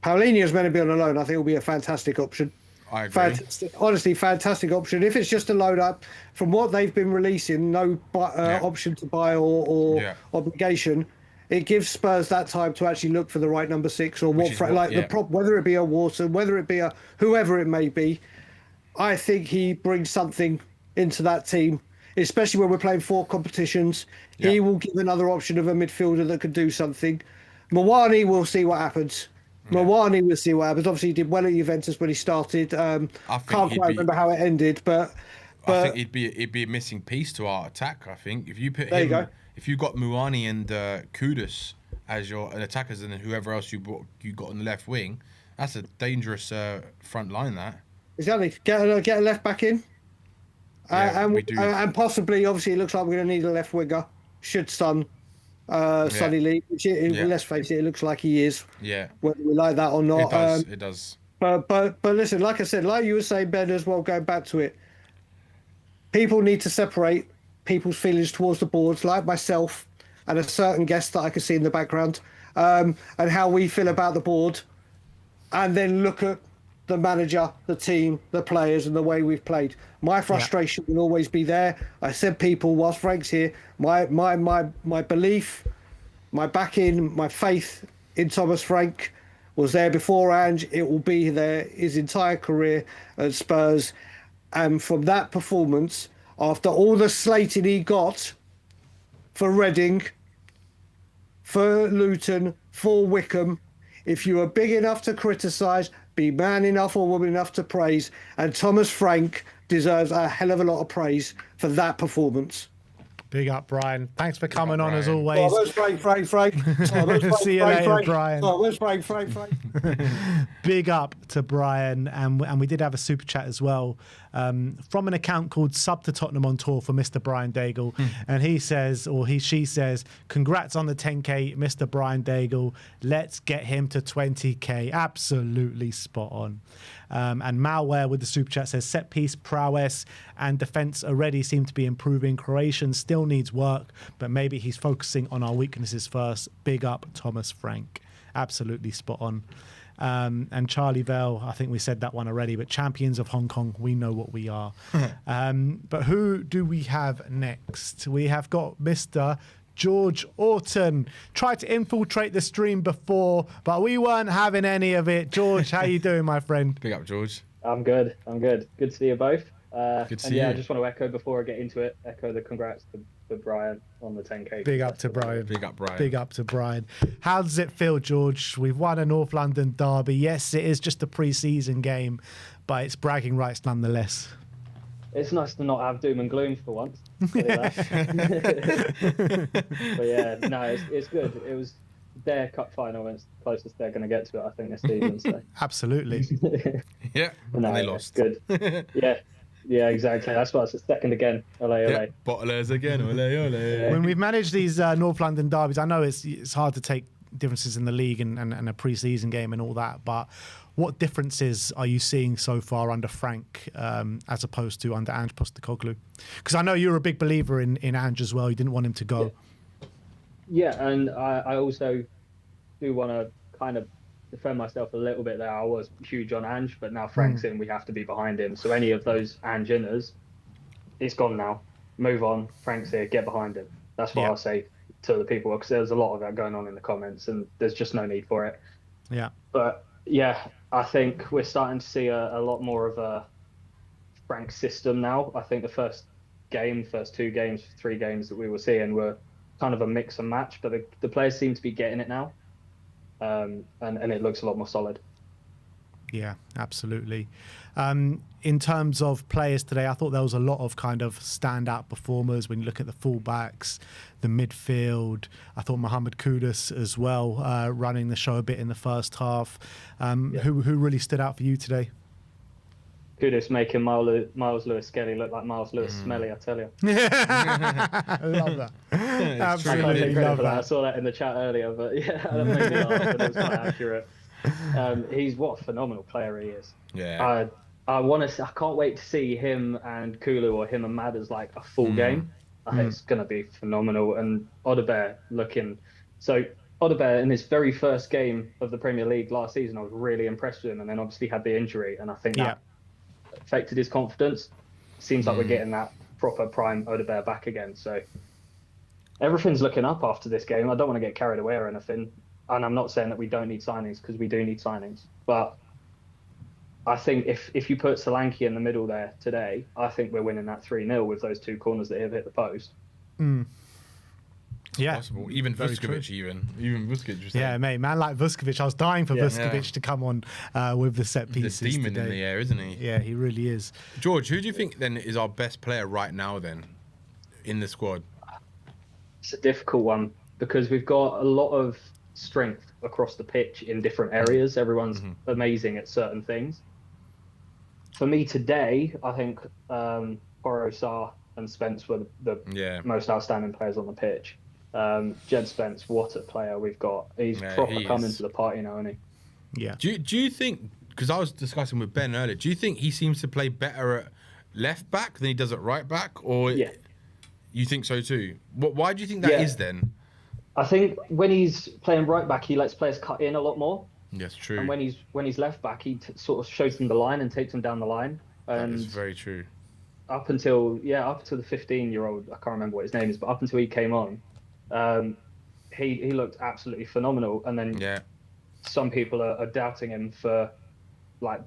Paulinho's meant to be on a loan. I think it'll be a fantastic option. I agree. Honestly, fantastic option. If it's just a load up, from what they've been releasing, no option to buy or obligation, it gives Spurs that time to actually look for the right number 6 or whether it be a Wharton, whether it be a whoever it may be. I think he brings something into that team, especially when we're playing 4 competitions. Yeah. He will give another option of a midfielder that could do something. Muani, we'll see what happens. Yeah. Muani, we'll see what happens. Obviously, he did well at Juventus when he started. Can't quite remember how it ended, but I think he'd be a missing piece to our attack. I think if you put him. If you got Muani and Kudus as your attackers, and then whoever else you got on the left wing, that's a dangerous front line. That exactly. Get a left back in, and possibly, obviously, it looks like we're going to need a left winger. Should Sonny leave? Which let's face it, it looks like he is. Yeah. Whether we like that or not, it does. But listen, like I said, like you were saying, Ben, as well, going back to it, people need to separate people's feelings towards the boards, like myself and a certain guest that I can see in the background, and how we feel about the board, and then look at the manager, the team, the players, and the way we've played. My frustration will always be there. I said, people, whilst Frank's here, my belief, my backing, my faith in Thomas Frank was there before Ange. It will be there his entire career at Spurs, and from that performance, after all the slating he got for Reading, for Luton, for Wickham, if you are big enough to criticise, be man enough or woman enough to praise, and Thomas Frank deserves a hell of a lot of praise for that performance. Big up, Brian. Thanks for coming on as always. Oh, where's Frank? Oh, see you later, Brian. Oh, where's Frank? Big up to Brian. And we did have a super chat as well from an account called Sub to Tottenham on Tour for Mr. Brian Dagel. And he says, she says, congrats on the 10K, Mr. Brian Dagel. Let's get him to 20K. Absolutely spot on. And Malware with the super chat says set piece prowess and defense already seem to be improving. Croatian still needs work, but maybe he's focusing on our weaknesses first. Big up Thomas Frank. Absolutely spot on. And Charlie Vale, I think we said that one already, but champions of Hong Kong, we know what we are. But who do we have next? We have got Mr. George Autton. Tried to infiltrate the stream before, but we weren't having any of it. George, how you doing, my friend? Big up, George. I'm good. Good to see you both. Good to see you. I just want to echo before I get into it, the congrats to Brian on the 10K. Big up to Brian. Big up, Brian. Big up to Brian. How does it feel, George? We've won a North London derby. Yes, it is just a pre-season game, but it's bragging rights nonetheless. It's nice to not have doom and gloom for once. But yeah, no, it's good. It was their cup final, and it's the closest they're going to get to it, I think, this season. So. Absolutely. Yeah, and they lost. Good. Yeah, exactly. That's why it's second again. Ole. Yeah, bottlers again. Ole. When we've managed these North London derbies, I know it's hard to take differences in the league and a pre-season game and all that, but what differences are you seeing so far under Frank as opposed to under Ange Postecoglou? Because I know you're a big believer in Ange as well. You didn't want him to go. Yeah, and I also do want to kind of defend myself a little bit there. I was huge on Ange, but now Frank's in, we have to be behind him. So any of those Ange inners, it's gone now. Move on. Frank's here. Get behind him. That's what I'll say to the people, because there's a lot of that going on in the comments, and there's just no need for it. Yeah. But yeah, I think we're starting to see a lot more of a Frank system now. I think the first 2 games, 3 games that we were seeing were kind of a mix and match, but the players seem to be getting it now, and it looks a lot more solid. Yeah, absolutely. In terms of players today, I thought there was a lot of kind of standout performers when you look at the fullbacks, the midfield. I thought Mohamed Kudus as well, running the show a bit in the first half. Who really stood out for you today? Kudus making Miles Lewis-Skelly look like Miles Lewis-Smelly, I tell you. I love that. Absolutely love that. I saw that in the chat earlier, but yeah, that made me laugh, but it was quite accurate. He's what a phenomenal player he is. Yeah. I can't wait to see him and Kulu or him and Madders like a full game. I think it's going to be phenomenal. And Odebear Odebear in his very first game of the Premier League last season, I was really impressed with him, and then obviously had the injury, and I think that affected his confidence. Seems like we're getting that proper prime Odebear back again. So everything's looking up after this game. I don't want to get carried away or anything. And I'm not saying that we don't need signings, because we do need signings. But I think if you put Solanke in the middle there today, I think we're winning that 3-0 with those two corners that have hit the post. Yeah, possible. Even Vuskovic, even Vuskovic. Yeah, mate, man like Vuskovic. I was dying for Vuskovic to come on with the set pieces. The demon today. in the air, isn't he? Yeah, he really is. George, who do you think then is our best player right now then in the squad? It's a difficult one because we've got a lot of strength across the pitch in different areas. Everyone's amazing at certain things. For me today, I think Pape Matar Sarr and Spence were the most outstanding players on the pitch. Jed Spence, what a player we've got. He's proper coming to the party now, isn't he? Yeah. Do you think, because I was discussing with Ben earlier, do you think he seems to play better at left back than he does at right back? Or you think so too? Why do you think that is then? I think when he's playing right back, he lets players cut in a lot more. Yes, true. And when he's left back, he sort of shows them the line and takes them down the line. And that is very true. Up until the 15-year-old, I can't remember what his name is, but up until he came on, he looked absolutely phenomenal. And then some people are doubting him for like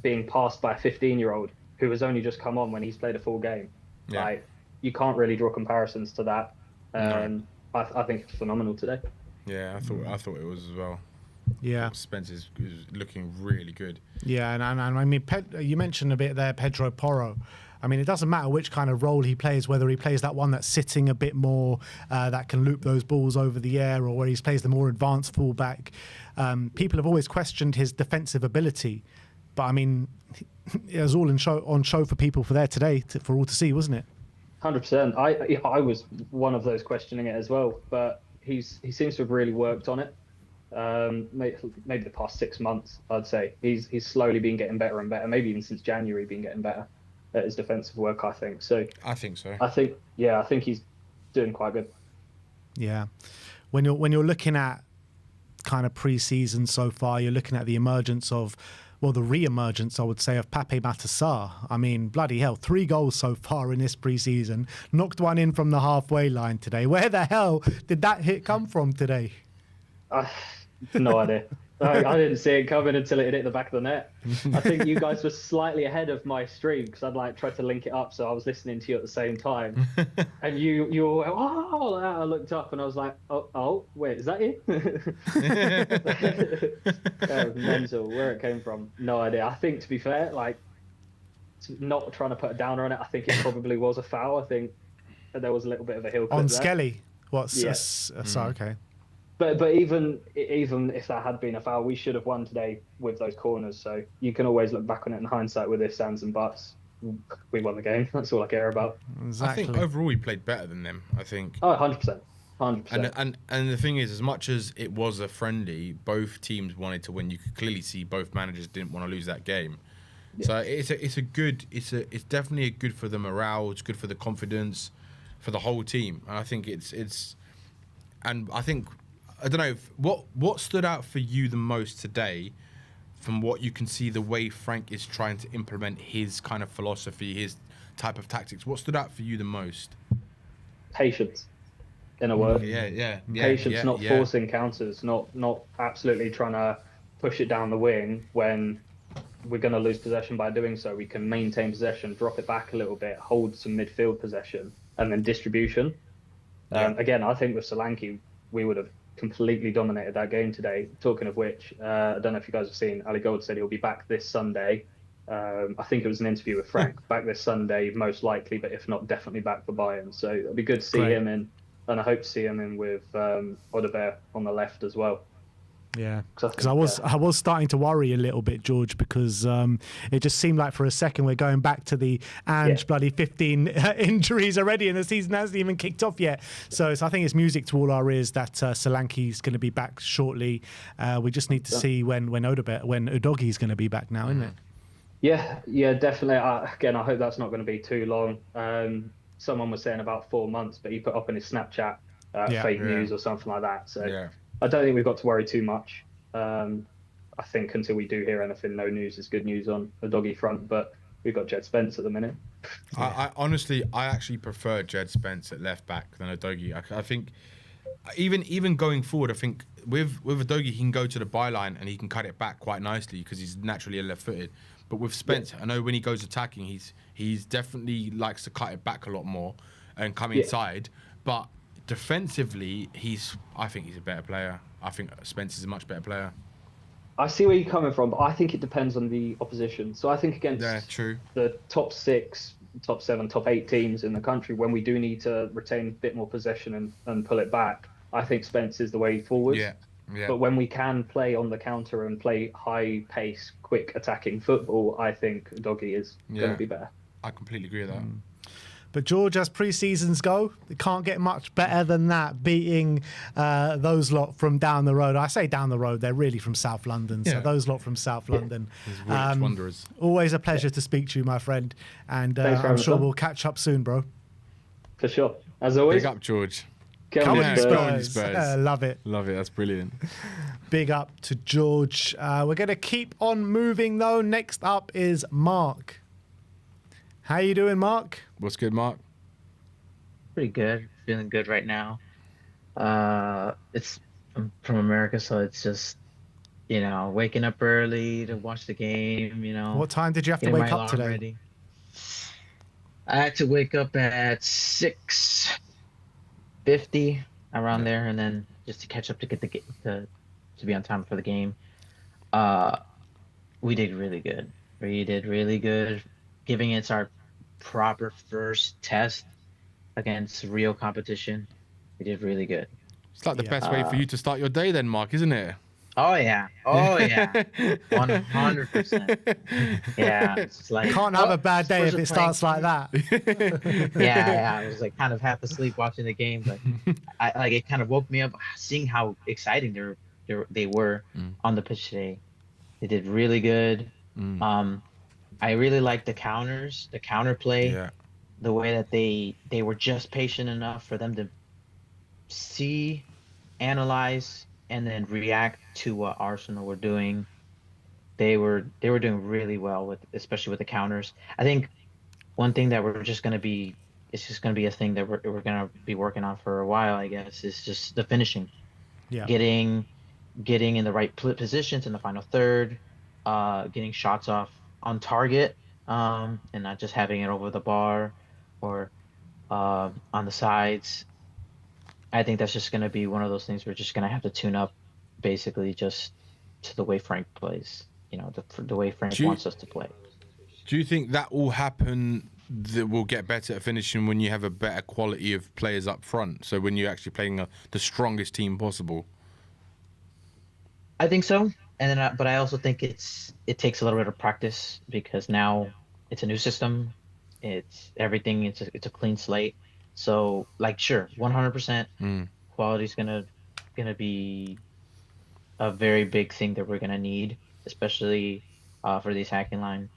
being passed by a 15-year-old who has only just come on when he's played a full game. Yeah. Like, you can't really draw comparisons to that. No. I think it's phenomenal today. Yeah, I thought it was as well. Yeah, Spence is looking really good. Yeah, and I mean, you mentioned a bit there, Pedro Porro. I mean, it doesn't matter which kind of role he plays, whether he plays that one that's sitting a bit more, that can loop those balls over the air, or where he plays the more advanced fullback. People have always questioned his defensive ability, but I mean, it was all on show for people for there today, for all to see, wasn't it? 100%. I was one of those questioning it as well, but he seems to have really worked on it. Maybe the past 6 months, I'd say he's slowly been getting better and better. Maybe even since January, been getting better at his defensive work. I think so. I think so. I think he's doing quite good. Yeah, when you're looking at kind of pre-season so far, you're looking at the emergence of, well, the re-emergence, I would say, of Pape Matar Sarr. I mean, bloody hell, 3 goals so far in this pre-season. Knocked one in from the halfway line today. Where the hell did that hit come from today? No idea. I didn't see it coming until it hit the back of the net. I think you guys were slightly ahead of my stream because I'd tried to link it up, so I was listening to you at the same time. And you all went, oh, I looked up and I was like, oh, wait, is that you? That was mental. Where it came from, no idea. I think, to be fair, not trying to put a downer on it, I think it probably was a foul. I think there was a little bit of a heel clip on there. Skelly. Sorry, okay. But even if that had been a foul, we should have won today with those corners. So you can always look back on it in hindsight with ifs, ands and buts. We won the game. That's all I care about. Exactly. I think overall we played better than them, I think. Oh, 100%. 100%. And the thing is, as much as it was a friendly, both teams wanted to win. You could clearly see both managers didn't want to lose that game. Yeah. So it's definitely good for the morale. It's good for the confidence, for the whole team. And I think I don't know, what stood out for you the most today from what you can see the way Frank is trying to implement his kind of philosophy, his type of tactics? What stood out for you the most? Patience, in a word. Yeah. Patience, not forcing counters, not absolutely trying to push it down the wing when we're going to lose possession by doing so. We can maintain possession, drop it back a little bit, hold some midfield possession, and then distribution. Again, I think with Solanke, we would have completely dominated that game today. Talking of which, I don't know if you guys have seen, Ali Gold said he'll be back this Sunday. I think it was an interview with Frank, back this Sunday, most likely, but if not, definitely back for Bayern. So it'll be good to see him in, and I hope to see him in with Odegaard on the left as well. Yeah, because I was starting to worry a little bit, George, because it just seemed like for a second we're going back to the bloody 15 injuries already, and the season hasn't even kicked off yet. So I think it's music to all our ears that Solanke's going to be back shortly. We just need to see when Udogie's going to be back now, isn't it? Yeah, definitely. Again, I hope that's not going to be too long. Someone was saying about 4 months, but he put up in his Snapchat fake news or something like that. So I don't think we've got to worry too much. I think until we do hear anything, no news is good news on the doggy front. But we've got Jed Spence at the minute. I honestly actually prefer Jed Spence at left back than Udogie. I think even going forward, I think with Udogie he can go to the byline and he can cut it back quite nicely because he's naturally left-footed. But with Spence, I know when he goes attacking, he's definitely likes to cut it back a lot more and come inside. But defensively, I think he's a better player. I think Spence is a much better player. I see where you're coming from, but I think it depends on the opposition. So I think against the top 6, top 7, top 8 teams in the country, when we do need to retain a bit more possession and pull it back, I think Spence is the way forward. Yeah. But when we can play on the counter and play high pace, quick attacking football, I think Doggy is going to be better. I completely agree with that. But George, as pre-seasons go, it can't get much better than that, beating those lot from down the road. I say down the road, they're really from South London. So those lot from South London. Wanderers. Always a pleasure to speak to you, my friend. And I'm sure we'll catch up soon, bro. For sure. As always. Big up, George. Come on, Spurs. Love it. Love it. That's brilliant. Big up to George. We're going to keep on moving, though. Next up is Mark. How you doing, Mark? What's good, Mark? Pretty good. Feeling good right now. I'm from America, so it's just, waking up early to watch the game, What time did you have to wake up today? Ready. I had to wake up at 6:50, around there, and then just to catch up to get the to be on time for the game. We did really good. Giving it our proper first test against real competition. We did really good. It's like the best way for you to start your day then, Mark, isn't it? Oh yeah 100%. Yeah, it's like can't have a bad day if it starts like that. yeah, I was like kind of half asleep watching the game, but it kind of woke me up seeing how exciting they were on the pitch today. They did really good. I really like the counters, the counterplay, the way that they were just patient enough for them to see, analyze, and then react to what Arsenal were doing. They were doing really well especially with the counters. I think one thing that it's just going to be a thing that we're going to be working on for a while, I guess, is just the finishing. Yeah. Getting in the right positions in the final third, getting shots off on target, and not just having it over the bar or on the sides. I think that's just going to be one of those things we're just going to have to tune up, basically, just to the way Frank plays, the way Frank wants us to play. Do you think that will happen, that we'll get better at finishing when you have a better quality of players up front? So when you're actually playing the strongest team possible? I think so. And then, but I also think it takes a little bit of practice because now it's a new system. It's everything. It's a clean slate. So, sure, 100% quality is gonna be a very big thing that we're gonna need, especially for the attacking line.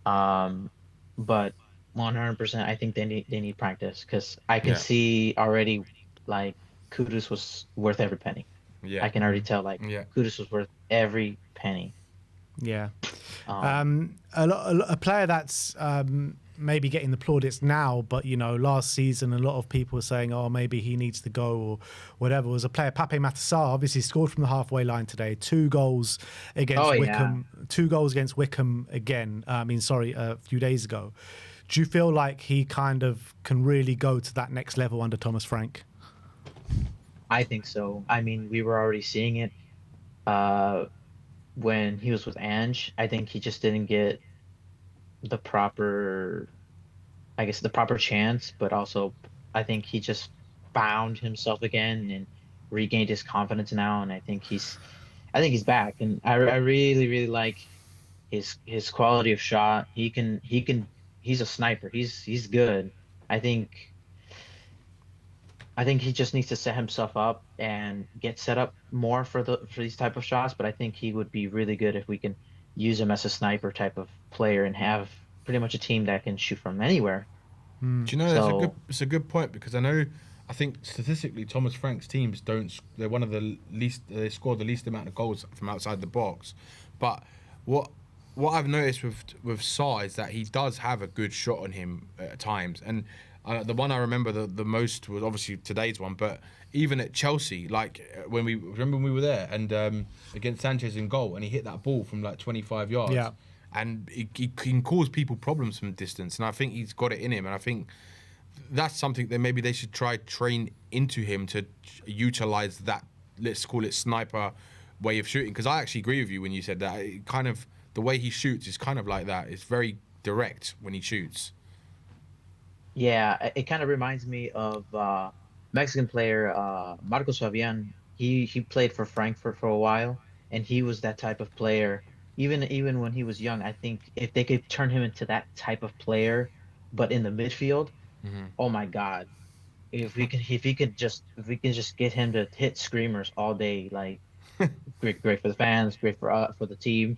But 100%, I think they need practice because I can see already Kudus was worth every penny. Yeah, I can already tell Kudus was worth every penny. Yeah, a player that's maybe getting the plaudits now, but last season a lot of people were saying, oh, maybe he needs to go or whatever, was a player, Pape Matar Sarr. Obviously scored from the halfway line today, 2 goals against Wickham. 2 goals against Wickham again, a few days ago. Do you feel like he kind of can really go to that next level under Thomas Frank? I think so. I mean, we were already seeing it when he was with Ange. I think he just didn't get the proper, I guess, the proper chance, but also I think he just found himself again and regained his confidence now. And I think he's back. And I really, really like his quality of shot. He's a sniper. He's good. I think I think he just needs to set himself up and get set up more for these type of shots. But I think he would be really good if we can use him as a sniper type of player and have pretty much a team that can shoot from anywhere. Do you know So it's a good point because I think statistically Thomas Frank's teams don't. They're one of the least. They score the least amount of goals from outside the box. But what I've noticed with Sarr is that he does have a good shot on him at times. And the one I remember the most was obviously today's one. But even at Chelsea, like when we were there and against Sanchez in goal, and he hit that ball from like 25 yards. Yeah. And he can cause people problems from distance. And I think he's got it in him. And I think that's something that maybe they should try train into him to utilize that, let's call it sniper way of shooting. Because I actually agree with you when you said that. It kind of the way he shoots is kind of like that. It's very direct when he shoots. yeah, it kind of reminds me of Mexican player Marcos Fabian. He played for Frankfurt for a while, and he was that type of player. Even when he was young, I think if they could turn him into that type of player, but in the midfield, oh my God, if we can just get him to hit screamers all day, like great for the fans, great for the team,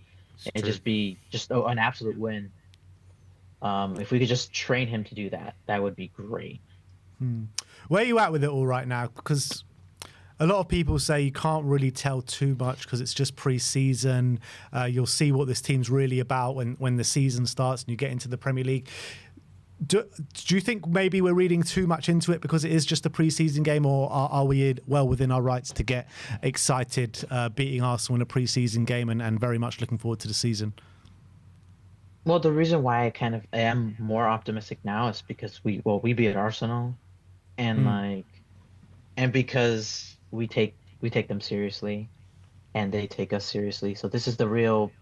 and just be an absolute win. If we could just train him to do that, that would be great. Where are you at with it all right now? Because a lot of people say you can't really tell too much because it's just pre-season. You'll see what this team's really about when the season starts and you get into the Premier League. Do you think maybe we're reading too much into it because it is just a pre-season game, or are we well within our rights to get excited beating Arsenal in a pre-season game and very much looking forward to the season? Well, the reason why I kind of am more optimistic now is because we beat Arsenal, and because we take them seriously, and they take us seriously. So this is the real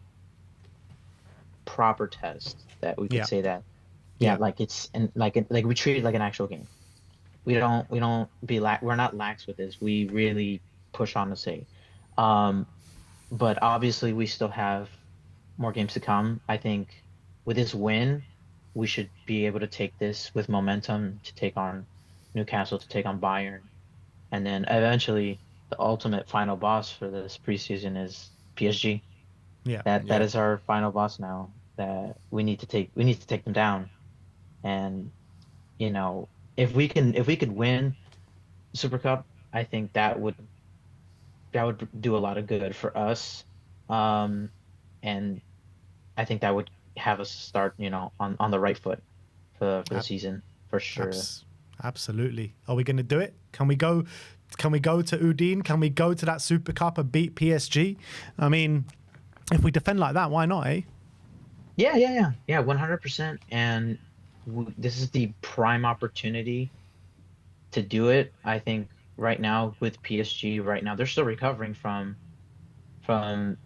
proper test that we could say that. Yeah, like it's and like we treat it like an actual game. We're not lax with this. We really push on to say. But obviously we still have more games to come. I think with this win, we should be able to take this with momentum to take on Newcastle, to take on Bayern, and then eventually the ultimate final boss for this preseason is PSG. Yeah, that is our final boss now. That we need to take them down. And if we could win Super Cup, I think that would do a lot of good for us, and I think that would have us start on the right foot for the season for sure. Absolutely. Are we going to do it? Can we go to Udine? Can we go to that Super Cup and beat PSG? I mean, if we defend like that, why not, eh? Yeah, 100%. And this is the prime opportunity to do it. I think right now with PSG, they're still recovering from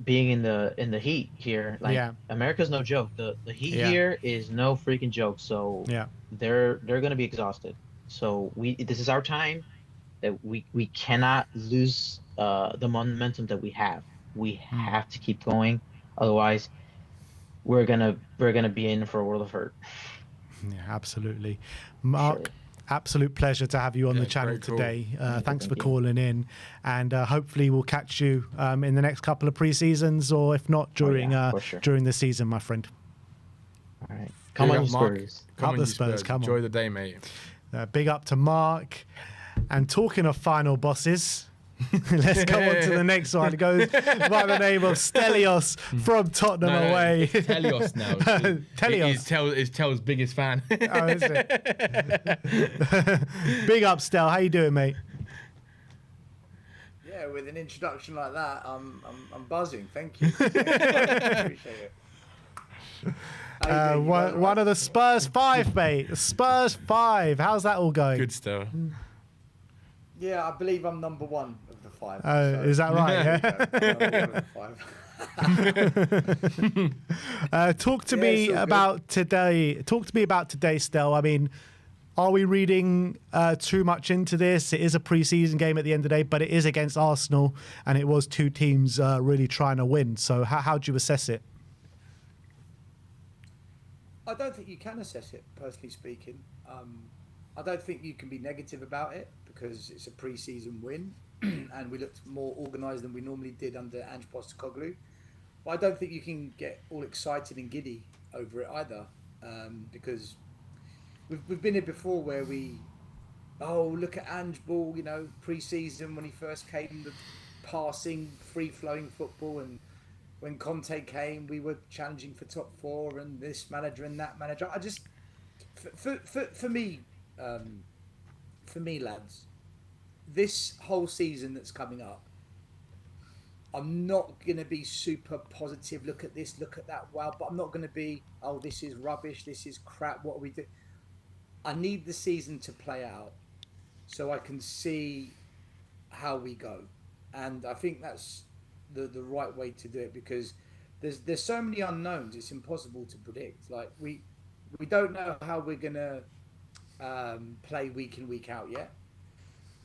being in the heat here. Like America's no joke. The heat here is no freaking joke. So they're gonna be exhausted. So this is our time that we cannot lose the momentum that we have. We have to keep going, otherwise we're gonna be in for a world of hurt. Yeah, absolutely. Mark, absolute pleasure to have you on the channel today. Thanks for calling in, and hopefully we'll catch you in the next couple of pre-seasons, or if not during the season, my friend. All right, come on, you Spurs. Come on, Spurs. Come on. Enjoy the day, mate. Big up to Mark. And talking of final bosses, let's go on to the next one. It goes by the name of Stellios from Tottenham away. Stellios now. Stellios. He's Tel's biggest fan. Oh, is it? Big up, Stell. How you doing, mate? Yeah, with an introduction like that, I'm buzzing. Thank you. Appreciate it. One of the Spurs 5, mate. The Spurs 5. How's that all going? Good stuff. Yeah, I believe I'm number one of the five. Is that right? Yeah. Talk to me about today. Talk to me about today, Stel. I mean, are we reading too much into this? It is a pre-season game at the end of the day, but it is against Arsenal, and it was two teams really trying to win. So how do you assess it? I don't think you can assess it, personally speaking. I don't think you can be negative about it because it's a pre-season win, and we looked more organised than we normally did under Ange Postecoglou. But I don't think you can get all excited and giddy over it either, because we've been here before where look at Ange ball, pre-season when he first came, the passing, free-flowing football, and when Conte came, we were challenging for top four, and this manager and that manager. I just, for me, lads, this whole season that's coming up, I'm not going to be super positive. Look at this, look at that. Wow, but I'm not going to be, oh, this is rubbish, this is crap. What are we doing? I need the season to play out so I can see how we go, and I think that's the right way to do it because there's so many unknowns. It's impossible to predict. Like we don't know how we're gonna play week in week out yet.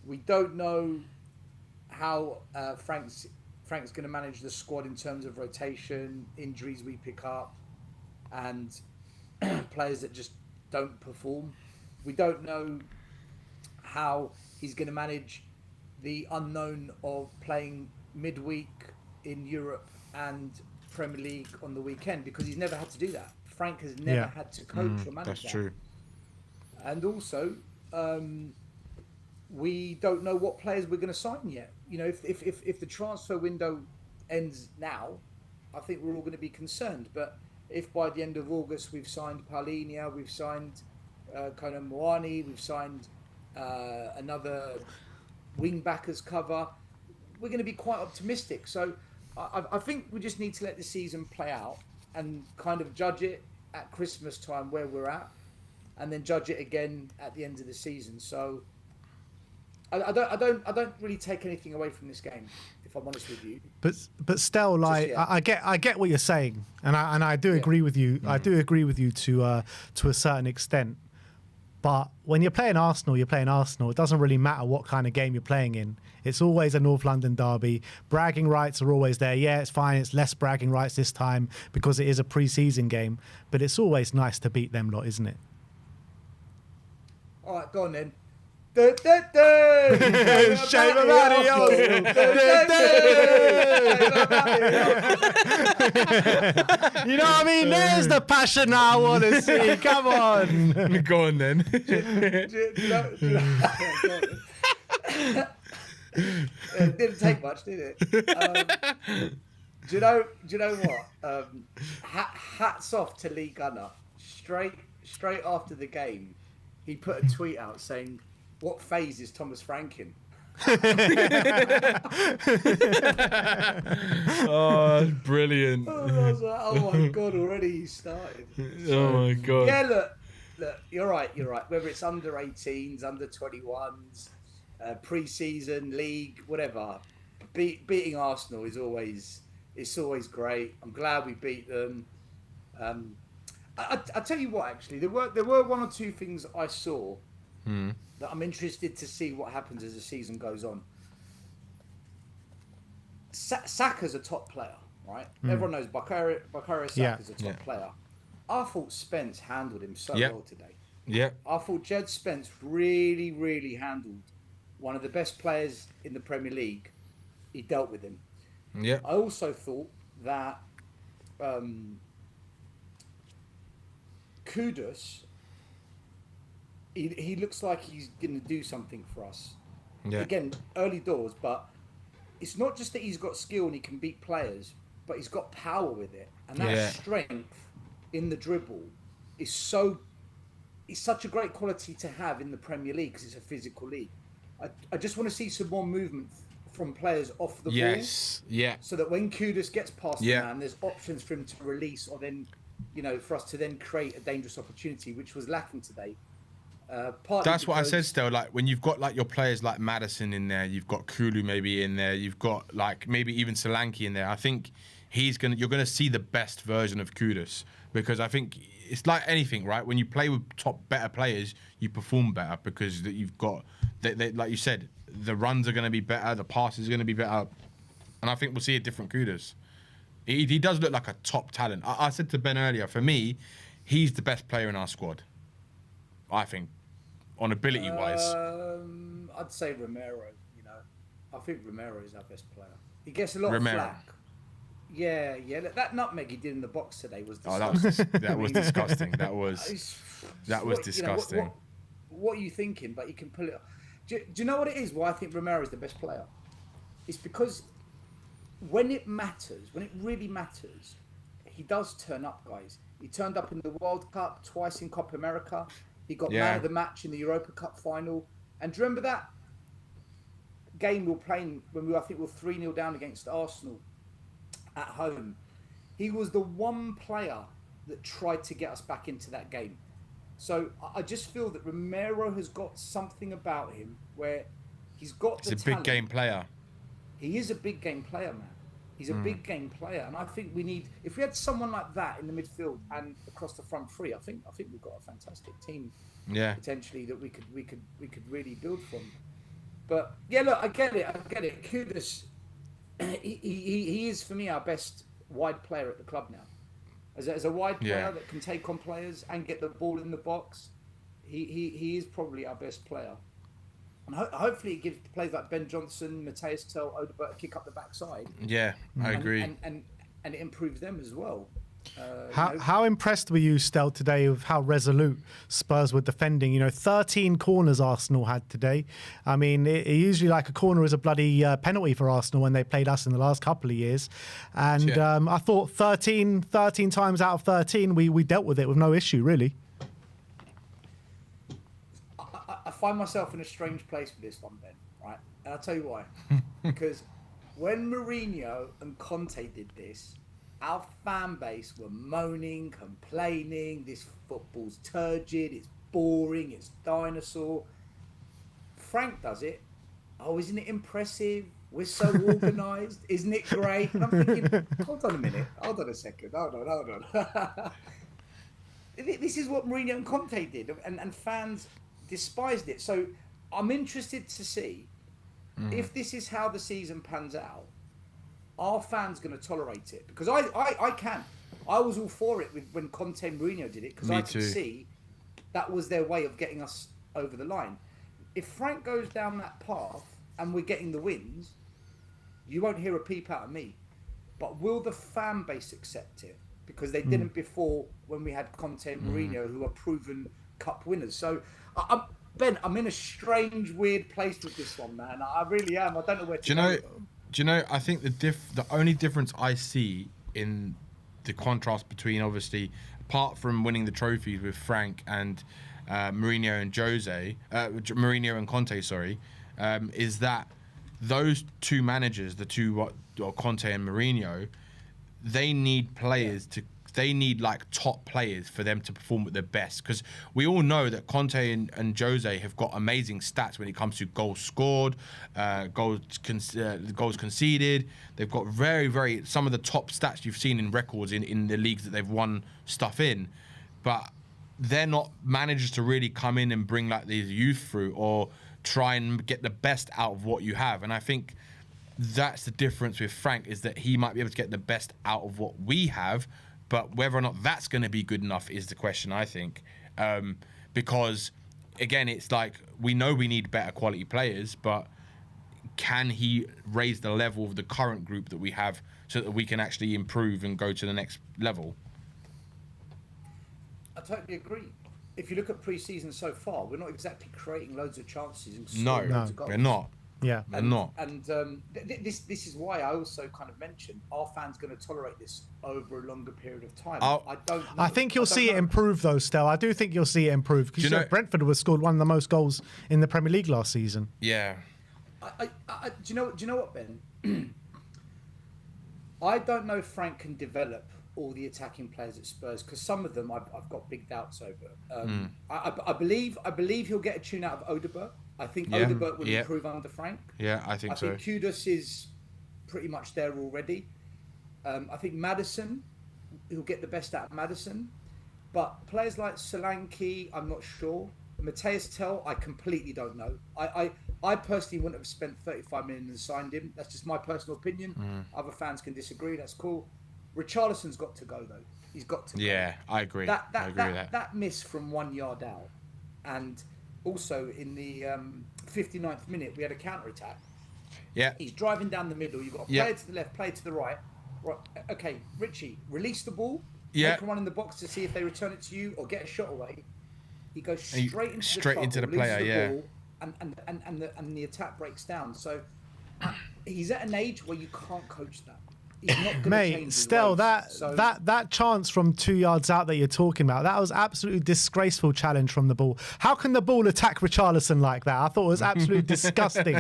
We don't know how Frank's going to manage the squad in terms of rotation, injuries we pick up, and players that just don't perform. We don't know how he's going to manage the unknown of playing midweek in Europe and Premier League on the weekend because he's never had to do that. Frank has never had to coach or manage that's that. true. And also, we don't know what players we're going to sign yet. If the transfer window ends now, I think we're all going to be concerned. But if by the end of August we've signed Paulinho, we've signed Kona Moani, we've signed another wing back as cover, we're going to be quite optimistic. So I think we just need to let the season play out and kind of judge it at Christmas time where we're at, and then judge it again at the end of the season. So I don't really take anything away from this game, if I'm honest with you. But still, like I get what you're saying, and I do agree with you. I do agree with you to a certain extent. But when you're playing Arsenal, you're playing Arsenal. It doesn't really matter what kind of game you're playing in. It's always a North London derby. Bragging rights are always there. Yeah, it's fine. It's less bragging rights this time because it is a pre-season game. But it's always nice to beat them lot, isn't it? All right, go on then. Shame about it, You know what I mean? There's the passion I want to see. Come on. Go on then. It didn't take much, did it? Do you know what? Hats off to Lee Gunner. Straight after the game, he put a tweet out saying, "What phase is Thomas Frank in?" Oh, that's brilliant. I was like, oh my god, already he started. So, oh my god. Yeah, look, you're right. Whether it's under 18s, under 21s, pre-season, league, whatever, beating Arsenal is always great. I'm glad we beat them. I tell you what, actually, there were one or two things I saw that I'm interested to see what happens as the season goes on. Saka's a top player, right? Everyone knows Bukayo Saka's a top player. I thought Spence handled him so well today. Yeah. I thought Jed Spence really, really handled one of the best players in the Premier League. He dealt with him. Yeah. I also thought that Kudus, he looks like he's going to do something for us. Yeah. Again, early doors, but it's not just that he's got skill and he can beat players, but he's got power with it. And that strength in the dribble is such a great quality to have in the Premier League because it's a physical league. I just want to see some more movement from players off the ball. Yeah. So that when Kudus gets past the man, there's options for him to release or then, for us to then create a dangerous opportunity, which was lacking today. That's what I said, still. Like, when you've got like your players like Maddison in there, you've got Kulu maybe in there, you've got like maybe even Solanke in there. I think you're gonna see the best version of Kudus, because I think it's like anything, right? When you play with better players, you perform better because you've got, like you said, the runs are gonna be better, the passes are gonna be better, and I think we'll see a different Kudus. He does look like a top talent. I said to Ben earlier, for me, he's the best player in our squad, I think. On ability-wise, I'd say Romero. I think Romero is our best player. He gets a lot of flack. Yeah. That nutmeg he did in the box today was disgusting. That was disgusting. That was disgusting. What are you thinking? But you can pull it off. Do you know what it is? Why I think Romero is the best player? It's because when it matters, when it really matters, he does turn up, guys. He turned up in the World Cup, twice in Copa America. He got man of the match in the Europa Cup final. And do you remember that game we were playing when I think we were 3-0 down against Arsenal at home? He was the one player that tried to get us back into that game. So I just feel that Romero has got something about him where he's got the talent. He's a big game player. He is a big game player, man. He's a big game player, and I think if we had someone like that in the midfield and across the front three, I think we've got a fantastic team. Yeah. Potentially that we could really build from. But yeah, look, I get it. Kudus, he is for me our best wide player at the club now. As a wide player that can take on players and get the ball in the box, he is probably our best player. And hopefully it gives players like Ben Johnson, Matthias Tell, Odebert a kick up the backside. Yeah, I agree. And it improves them as well. How impressed were you, Stel, today with how resolute Spurs were defending? 13 corners Arsenal had today. I mean, usually like a corner is a bloody penalty for Arsenal when they played us in the last couple of years. And I thought 13 times out of 13, we dealt with it with no issue, really. I find myself in a strange place with this one, Ben, right? And I'll tell you why. Because when Mourinho and Conte did this, our fan base were moaning, complaining, this football's turgid, it's boring, it's dinosaur. Frank does it. Oh, isn't it impressive? We're so organised. Isn't it great? And I'm thinking, hold on a minute. Hold on a second. Hold on. This is what Mourinho and Conte did. And fans despised it. So I'm interested to see if this is how the season pans out. Are fans going to tolerate it? Because I can. I was all for it when Conte and Mourinho did it, because I could see that was their way of getting us over the line. If Frank goes down that path and we're getting the wins, you won't hear a peep out of me. But will the fan base accept it? Because they didn't before, when we had Conte and Mourinho, who are proven cup winners. So, Ben, I'm in a strange, weird place with this one, man. I really am. I don't know where to go. Do you know, I think the only difference I see in the contrast between, obviously, apart from winning the trophies with Frank and Mourinho and Mourinho and Conte, is that those two managers, Conte and Mourinho, they need players they need like top players for them to perform at their best, because we all know that Conte and Jose have got amazing stats when it comes to goals scored, goals conceded. They've got very some of the top stats you've seen in records in the leagues that they've won stuff in, but they're not managers to really come in and bring like these youth through or try and get the best out of what you have. And I think that's the difference with Frank, is that he might be able to get the best out of what we have, but whether or not that's going to be good enough is the question, I think. Because, again, it's like, we know we need better quality players, but can he raise the level of the current group that we have so that we can actually improve and go to the next level? I totally agree. If you look at pre-season so far, we're not exactly creating loads of chances and scoring loads of goals. We're not. Yeah, they're not. And this is why I also kind of mentioned, are fans going to tolerate this over a longer period of time? I don't know. I think you'll see it improve, though, Stel. I do think you'll see it improve, because Brentford was scored one of the most goals in the Premier League last season. Yeah. Do you know what, Ben? I don't know if Frank can develop all the attacking players at Spurs, because some of them I've got big doubts over. I believe he'll get a tune out of Odegaard. I think Odegaard will improve under Frank. Yeah, I think so. I think Kudus is pretty much there already. I think Maddison, he'll get the best out of Maddison. But players like Solanke, I'm not sure. Mateus Tell, I completely don't know. I personally wouldn't have spent 35 million and signed him. That's just my personal opinion. Other fans can disagree. That's cool. Richarlison's got to go, though. He's got to go. Yeah, I agree. I agree with that. That miss from 1 yard out. And also in the 59th minute, we had a counter-attack. Yeah. He's driving down the middle. You've got a player to the left, player to the right. Right. Okay, Richie, release the ball. Yeah. Make a run in the box to see if they return it to you or get a shot away. He goes straight into the player, ball, and the attack breaks down. So he's at an age where you can't coach that. He's not going to change his still ways. that chance from 2 yards out that you're talking about, that was absolutely disgraceful challenge from the ball. How can the ball attack Richarlison like that? I thought it was absolutely disgusting.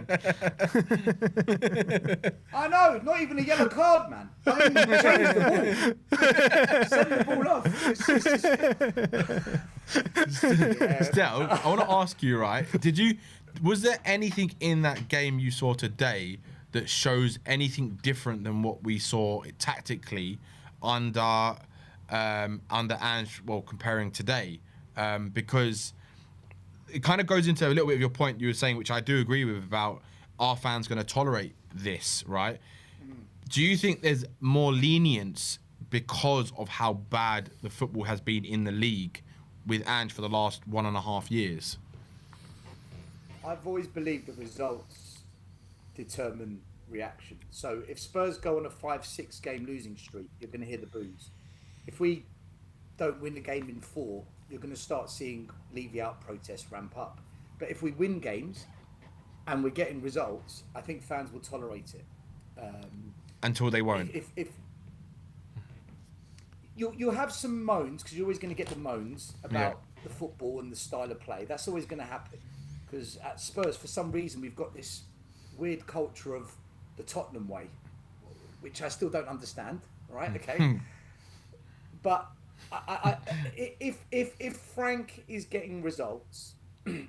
I know, not even a yellow card, man. I mean, change the ball. Send the ball off. Still, I want to ask you, right? Was there anything in that game you saw today that shows anything different than what we saw tactically under Ange, well, comparing today? Because it kind of goes into a little bit of your point you were saying, which I do agree with, about are fans going to tolerate this, right? Do you think there's more lenience because of how bad the football has been in the league with Ange for the last 1.5 years? I've always believed the results determine reaction. So if Spurs go on a 5-6 game losing streak, you're going to hear the boos. If we don't win the game in 4, you're going to start seeing leave you out protests ramp up. But if we win games and we're getting results, I think fans will tolerate it. Until they won't. If you'll have some moans, because you're always going to get the moans about the football and the style of play. That's always going to happen. Because at Spurs, for some reason, we've got this weird culture of the Tottenham way, which I still don't understand. Right? Okay. But if Frank is getting results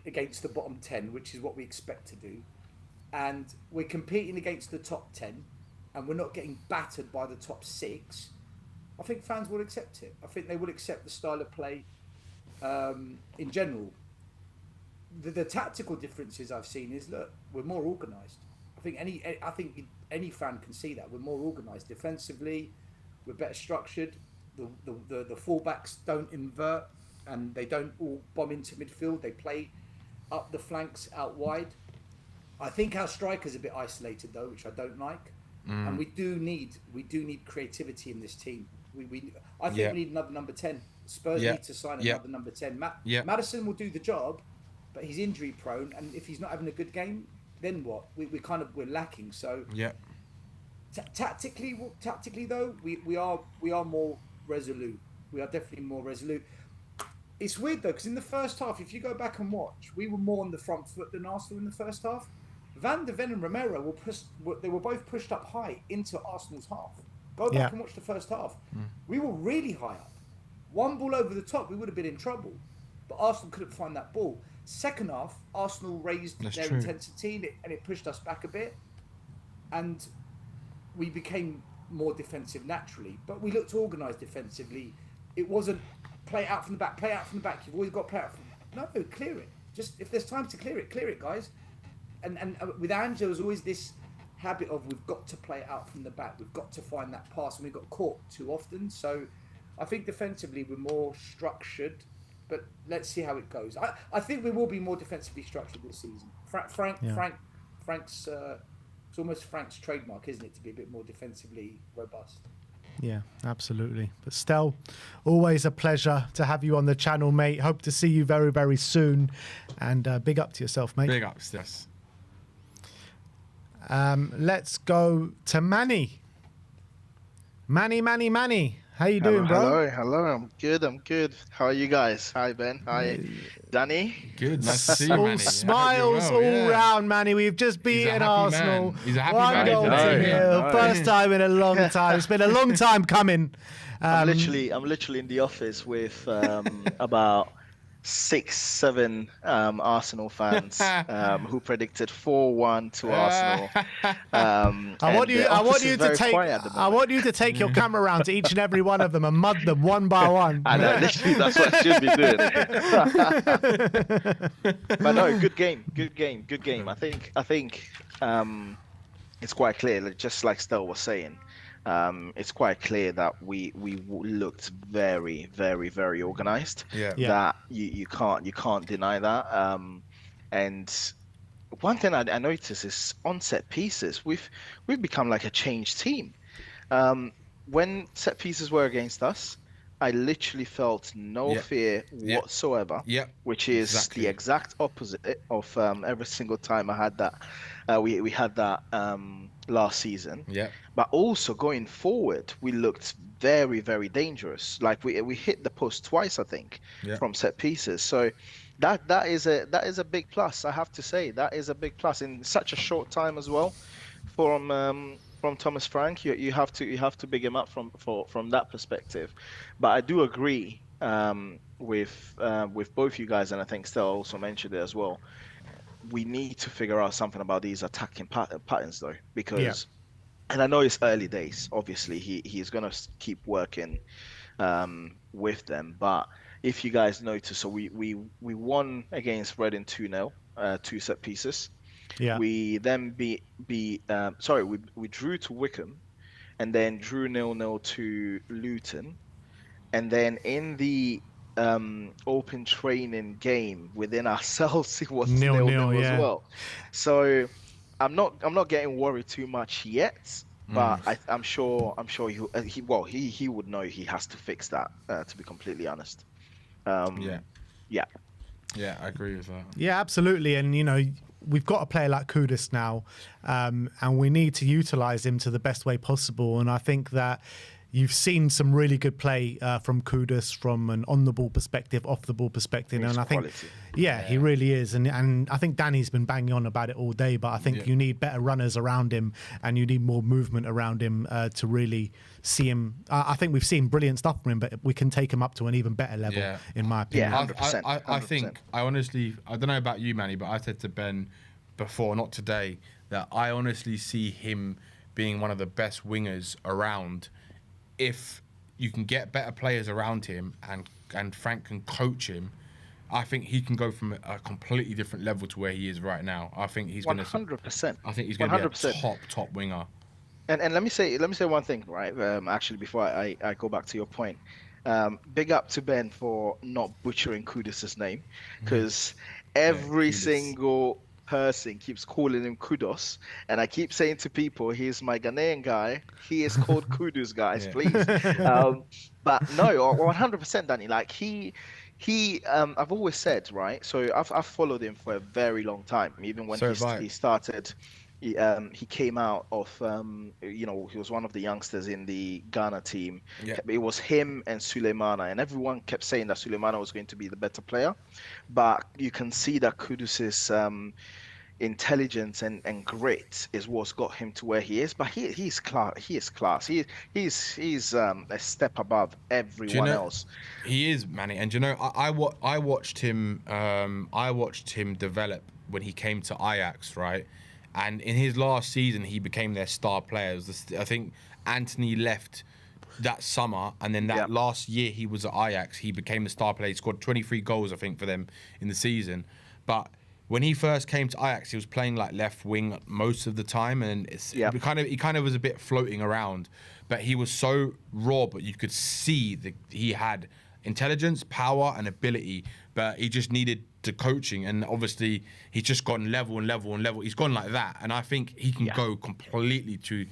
against the bottom 10, which is what we expect to do, and we're competing against the top 10, and we're not getting battered by the top 6, I think fans will accept it. I think they will accept the style of play in general. The tactical differences I've seen is, look, we're more organised. I think any fan can see that we're more organised defensively. We're better structured. The fullbacks don't invert and they don't all bomb into midfield. They play up the flanks out wide. I think our striker's a bit isolated though, which I don't like. And we do need creativity in this team. I think we need another number 10. Spurs need to sign another number 10. Maddison will do the job, but he's injury prone, and if he's not having a good game, then what? We're lacking. So tactically though, we are more resolute. We are definitely more resolute. It's weird though, because in the first half, if you go back and watch, we were more on the front foot than Arsenal in the first half. Van de Ven and Romero they were both pushed up high into Arsenal's half. Go back and watch the first half. We were really high up. One ball over the top, we would have been in trouble. But Arsenal couldn't find that ball. Second half, Arsenal raised their intensity and it pushed us back a bit. And we became more defensive naturally. But we looked organised defensively. It wasn't play out from the back, play out from the back. You've always got to play out from the back. No, clear it. Just if there's time to clear it, guys. And with Ange, there was always this habit of we've got to play it out from the back. We've got to find that pass, and we got caught too often. So I think defensively we're more structured, but let's see how it goes. I think we will be more defensively structured this season. Frank's it's almost Frank's trademark, isn't it, to be a bit more defensively robust. Yeah, absolutely. But Stel, always a pleasure to have you on the channel, mate. Hope to see you very, very soon. And big up to yourself, mate. Big ups, yes. Let's go to Manny. Manny. How you doing, bro? Hello. I'm good. How are you guys? Hi, Ben. Hi, Danny. Good. Nice to see you, All Manny. smiles all round, Manny. We've just beaten happy Arsenal. man. He's a happy 1 man. goal I to know. nil. First time in a long time. It's been a long time coming. I'm literally in the office with about 6, 7 Arsenal fans who predicted 4-1 to Arsenal. I want you to take your camera around to each and every one of them and mud them one by one. I know, literally, that's what I should be doing. But no, good game. I think it's quite clear, just like Stell was saying. It's quite clear that we looked very, very, very organized. Yeah. That you can't deny that. And one thing I noticed is on set pieces, we've become like a changed team. When set pieces were against us, I literally felt no fear whatsoever. Yeah. Which is the exact opposite of every single time I had that. We had that last season. Yeah. But also going forward, we looked very, very dangerous. Like we hit the post twice, I think, from set pieces. So that is a big plus. I have to say that is a big plus in such a short time as well. From Thomas Frank, you have to big him up from that perspective. But I do agree with both you guys, and I think Stella also mentioned it as well. We need to figure out something about these attacking patterns though, because. And I know it's early days. Obviously, he's gonna keep working with them. But if you guys notice, so we won against Reading 2-0, 2 set pieces. Yeah. We then we drew to Wickham, and then drew 0-0 to Luton, and then in the open training game within ourselves, it was 0-0 as well. So. I'm not getting worried too much yet, but I'm sure he would know he has to fix that. To be completely honest. Yeah, I agree with that. Yeah, absolutely. And we've got a player like Kudus now, and we need to utilize him to the best way possible. And I think that you've seen some really good play from Kudus from an on-the-ball perspective, off-the-ball perspective. And I think, he really is. And I think Danny's been banging on about it all day, but I think you need better runners around him and you need more movement around him to really see him. I think we've seen brilliant stuff from him, but we can take him up to an even better level, in my opinion. Yeah, 100%. I think, I honestly, I don't know about you, Manny, but I said to Ben before, not today, that I honestly see him being one of the best wingers around. If you can get better players around him and Frank can coach him, I think he can go from a completely different level to where he is right now. I think he's 100%. I think he's going to be a top winger. And let me say one thing, right? Actually, before I go back to your point, big up to Ben for not butchering Kudus' name, because every single person keeps calling him Kudos, and I keep saying to people, he's my Ghanaian guy. He is called Kudus, guys, please. But no, 100%, Danny. Like he I've always said, right? So I've followed him for a very long time. Even when he started, he came out of he was one of the youngsters in the Ghana team. It was him and Suleimana, and everyone kept saying that Suleimana was going to be the better player, but you can see that Kudus's intelligence and grit is what's got him to where he is. But he's class. He is class. He's a step above everyone else. He is, Manny. And I watched him. I watched him develop when he came to Ajax, right? And in his last season, he became their star player. I think Anthony left that summer, and then that last year he was at Ajax, he became the star player. He scored 23 goals, I think, for them in the season. But when he first came to Ajax, he was playing like left wing most of the time, and he kind of was a bit floating around. But he was so raw, but you could see that he had intelligence, power, and ability. But he just needed the coaching, and obviously he's just gotten level and level and level. He's gone like that, and I think he can go completely to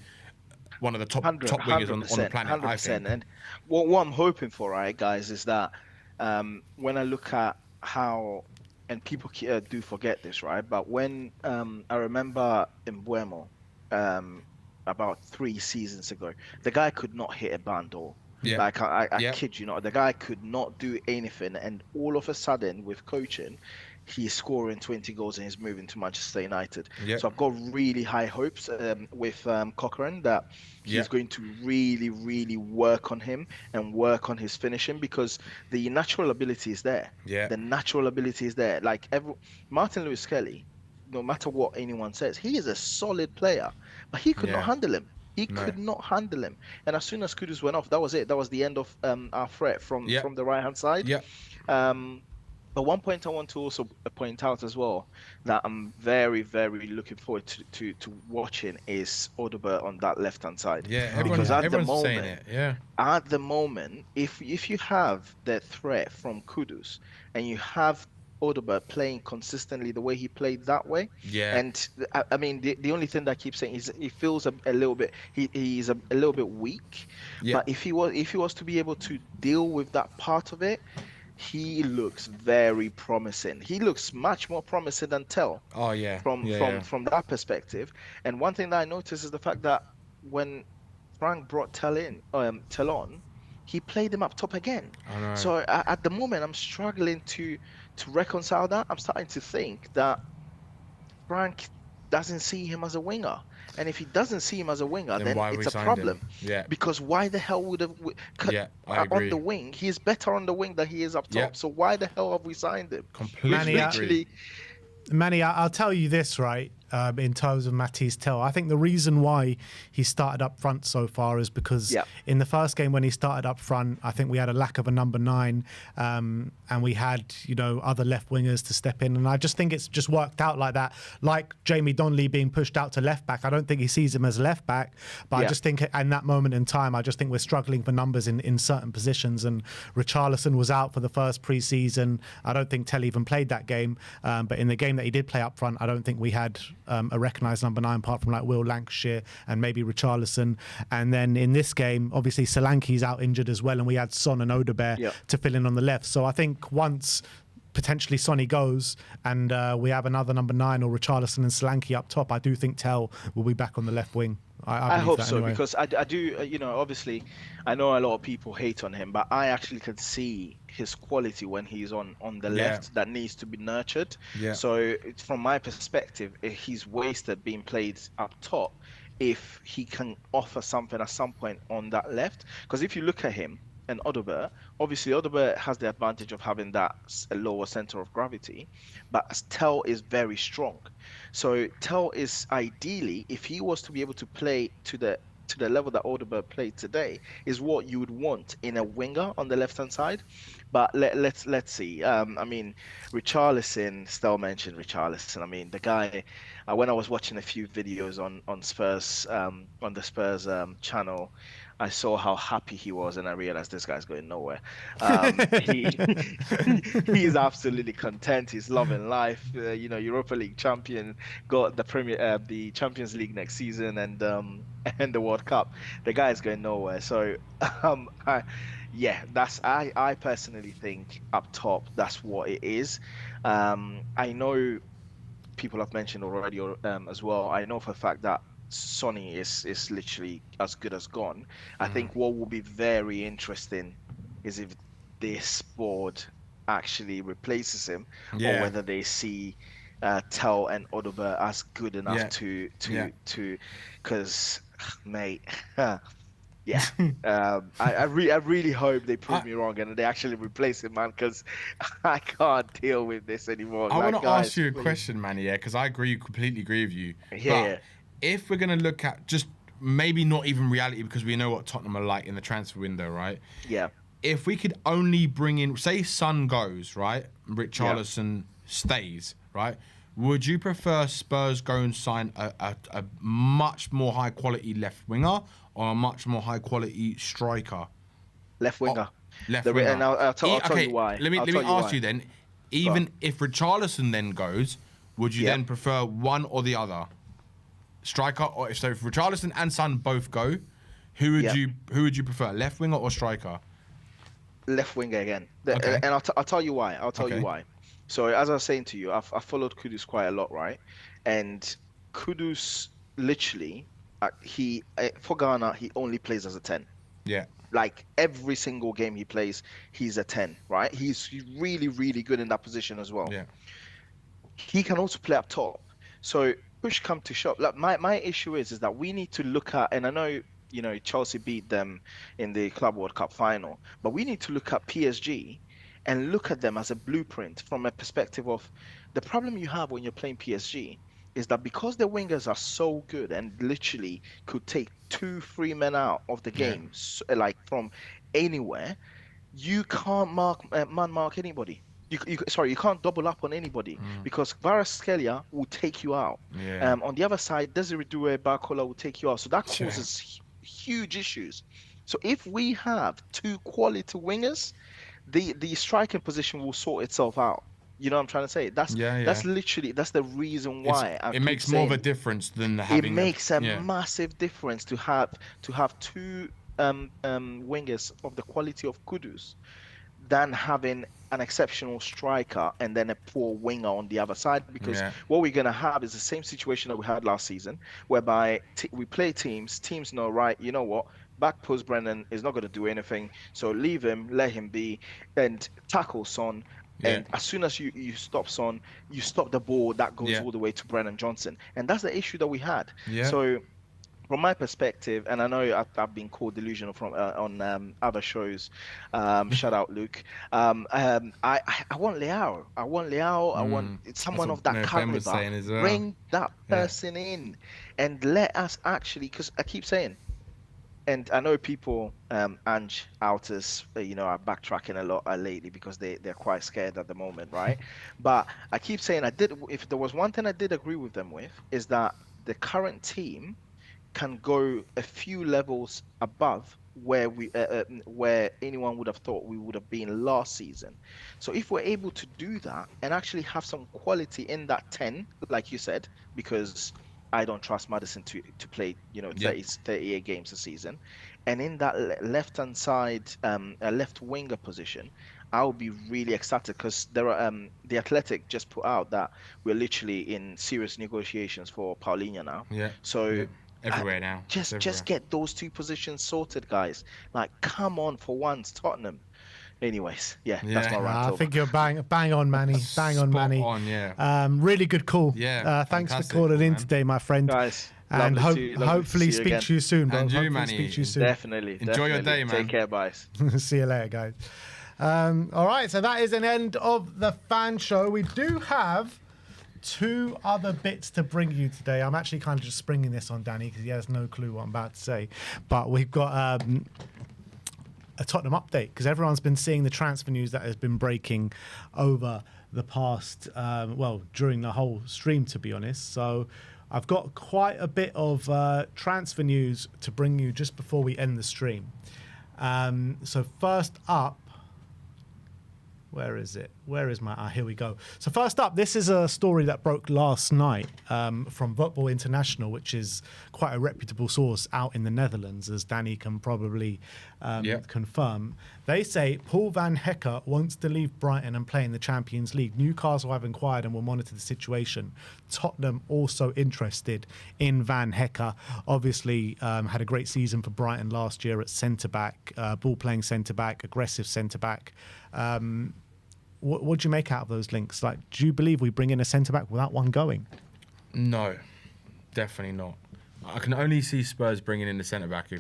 one of the top wingers on the planet. 100%. I think. And what I'm hoping for, right, guys, is that when I look at how. And people do forget this, right? But when I remember in Buemo, about 3 seasons ago, the guy could not hit a bandol. Yeah. Like I Yeah. kid you not, the guy could not do anything, and all of a sudden with coaching, he's scoring 20 goals and he's moving to Manchester United. Yep. So I've got really high hopes with Cochrane that he's Yep. going to really, really work on him and work on his finishing, because the natural ability is there. Yeah. The natural ability is there. Like Martin Lewis Kelly, no matter what anyone says, he is a solid player, but he could not Yeah. handle him. He No. could not handle him. And as soon as Kudus went off, that was it. That was the end of our threat from the right hand side. Yeah. But one point I want to also point out as well that I'm very, very looking forward to watching is Odobert on that left hand side. Yeah, Because at the everyone's saying moment, it. Yeah. at the moment, if you have the threat from Kudus and you have Odobert playing consistently the way he played that way, Yeah. and I mean the only thing that I keep saying is he feels a little bit he's a little bit weak. Yeah. But if he was to be able to deal with that part of it, he looks very promising. He looks much more promising than Tell. Oh yeah. From that perspective. And one thing that I noticed is the fact that when Frank brought Tell on, he played him up top again. I know. So at the moment, I'm struggling to reconcile that. I'm starting to think that Frank doesn't see him as a winger. And if he doesn't see him as a winger, then why it's we a signed problem. him? Yeah. Because why the hell would have Yeah, I agree. on the wing? He is better on the wing than he is up top. Yeah. So why the hell have we signed him? Completely We've agree. Manny, I'll tell you this, right, in terms of Matisse Tell. I think the reason why he started up front so far is because in the first game when he started up front, I think we had a lack of a number 9 and we had, other left wingers to step in. And I just think it's just worked out like that. Like Jamie Donnelly being pushed out to left back. I don't think he sees him as left back, but I just think in that moment in time, I just think we're struggling for numbers in certain positions. And Richarlison was out for the first pre-season. I don't think Tell even played that game. But in the game that he did play up front, I don't think we had a recognised number 9 apart from like Will Lancashire and maybe Richarlison. And then in this game, obviously Solanke's out injured as well, and we had Son and Odobert to fill in on the left. So I think once potentially Sonny goes and we have another number 9 or Richarlison and Solanke up top, I do think Tell will be back on the left wing. I hope so, anyway. because I do, obviously, I know a lot of people hate on him, but I actually can see his quality when he's on the left that needs to be nurtured. Yeah. So from my perspective, he's wasted being played up top if he can offer something at some point on that left. Because if you look at him and Odobert, obviously Odobert has the advantage of having that lower center of gravity, but Tell is very strong. So Tell is ideally, if he was to be able to play to the level that Odobert played today, is what you would want in a winger on the left hand side. But let's see. I mean, Richarlison, Stell mentioned Richarlison. I mean, the guy. When I was watching a few videos on Spurs on the Spurs channel, I saw how happy he was, and I realized this guy's going nowhere. He's absolutely content. He's loving life. Europa League champion, got the Champions League next season, and the World Cup. The guy's going nowhere. So, I personally think up top that's what it is. I know people have mentioned already as well. I know for a fact that Sonny is literally as good as gone. I think what will be very interesting is if this board actually replaces him, or whether they see Tell and Odobert as good enough to because mate. I really hope they prove me wrong and they actually replace him, man, because I can't deal with this anymore. I want to ask you a question, Manny, because I completely agree with you. But if we're going to look at just maybe not even reality, because we know what Tottenham are like in the transfer window, right? Yeah. If we could only bring in, say Son goes, right? Richarlison stays, right? Would you prefer Spurs go and sign a much more high quality left winger or a much more high quality striker? Left winger. Left winger. And I'll tell you why. Let me ask you then. Even if Richarlison then goes, would you then prefer one or the other? Striker, or if Richarlison and Son both go, who would you prefer, left winger or striker? Left winger again. And I'll tell you why. You why. So as I was saying to you, I followed Kudus quite a lot, right? And Kudus literally, for Ghana, he only plays as a 10. Yeah. Like every single game he plays, he's a 10, right? He's really, really good in that position as well. Yeah. He can also play up top. So push come to shove. Like my issue is that we need to look at, and I know, Chelsea beat them in the Club World Cup final, but we need to look at PSG and look at them as a blueprint from a perspective of the problem you have when you're playing PSG is that because the wingers are so good and literally could take 2-3 men out of the Yeah. game, like from anywhere, you can't mark anybody. You can't double up on anybody because Kvaratskhelia will take you out. Yeah. On the other side, Desiree Doué, Barcola will take you out. So that Yeah. causes huge issues. So if we have two quality wingers, the striking position will sort itself out. You know what I'm trying to say? That's literally the reason why it makes more of a difference than having. It makes a massive difference to have two wingers of the quality of Kudus than having an exceptional striker and then a poor winger on the other side, because what we're going to have is the same situation that we had last season, whereby we play teams know, right, you know what, back post Brennan is not going to do anything, so leave him, let him be, and tackle Son. And as soon as you stop Son, you stop the ball that goes all the way to Brennan Johnson. And that's the issue that we had. So from my perspective, and I know I've been called delusional from on other shows. Shout out Luke. I want Leao. I want someone of that caliber. Bring that person in, and let us actually. Because I keep saying, and I know people, Ange Alters, are backtracking a lot lately because they're quite scared at the moment, right? But I keep saying if there was one thing I did agree with them with, is that the current team can go a few levels above where where anyone would have thought we would have been last season. So if we're able to do that and actually have some quality in that 10, like you said, because I don't trust Maddison to play 38 games a season, and in that left-hand side, left winger position, I would be really excited, because there are the Athletic just put out that we're literally in serious negotiations for Paulinho now. So everywhere now. Just get those two positions sorted, guys. Like, come on for once, Tottenham. Anyways, that's my rant. I think you're bang on, Manny. Bang on, Manny. Really good call. Thanks for calling in today, my friend. Guys, and hopefully speak to you soon, bro. And you, Manny. Speak to you soon. Definitely. Enjoy your day, man. Take care, guys. See you later, guys. All right, so that is an end of the fan show. We do have 2 other bits to bring you today. I'm actually kind of just springing this on Danny because he has no clue what I'm about to say. But we've got a Tottenham update, because everyone's been seeing the transfer news that has been breaking over the past, during the whole stream, to be honest. So I've got quite a bit of transfer news to bring you just before we end the stream. So first up, where is it? Where is my... here we go. So first up, this is a story that broke last night from Football International, which is quite a reputable source out in the Netherlands, as Danny can probably confirm. They say Paul van Hekke wants to leave Brighton and play in the Champions League. Newcastle have inquired and will monitor the situation. Tottenham also interested in Van Hekke. Obviously, had a great season for Brighton last year at centre-back, ball-playing centre-back, aggressive centre-back. What do you make out of those links? Like, do you believe we bring in a centre-back without one going? No, definitely not. I can only see Spurs bringing in the centre-back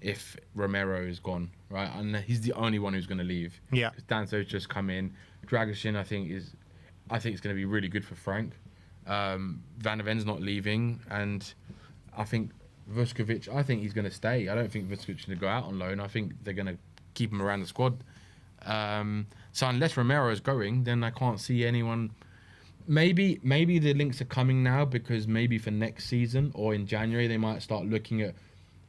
if Romero is gone, right? And he's the only one who's going to leave. Yeah. Danso's just come in. Dragusin, I think it's going to be really good for Frank. Van der Ven's not leaving, and I think Vuskovic, I think he's going to stay. I don't think Vuskovic is going to go out on loan. I think they're going to keep him around the squad. So unless Romero is going, then I can't see anyone. Maybe the links are coming now, because maybe for next season or in January they might start looking at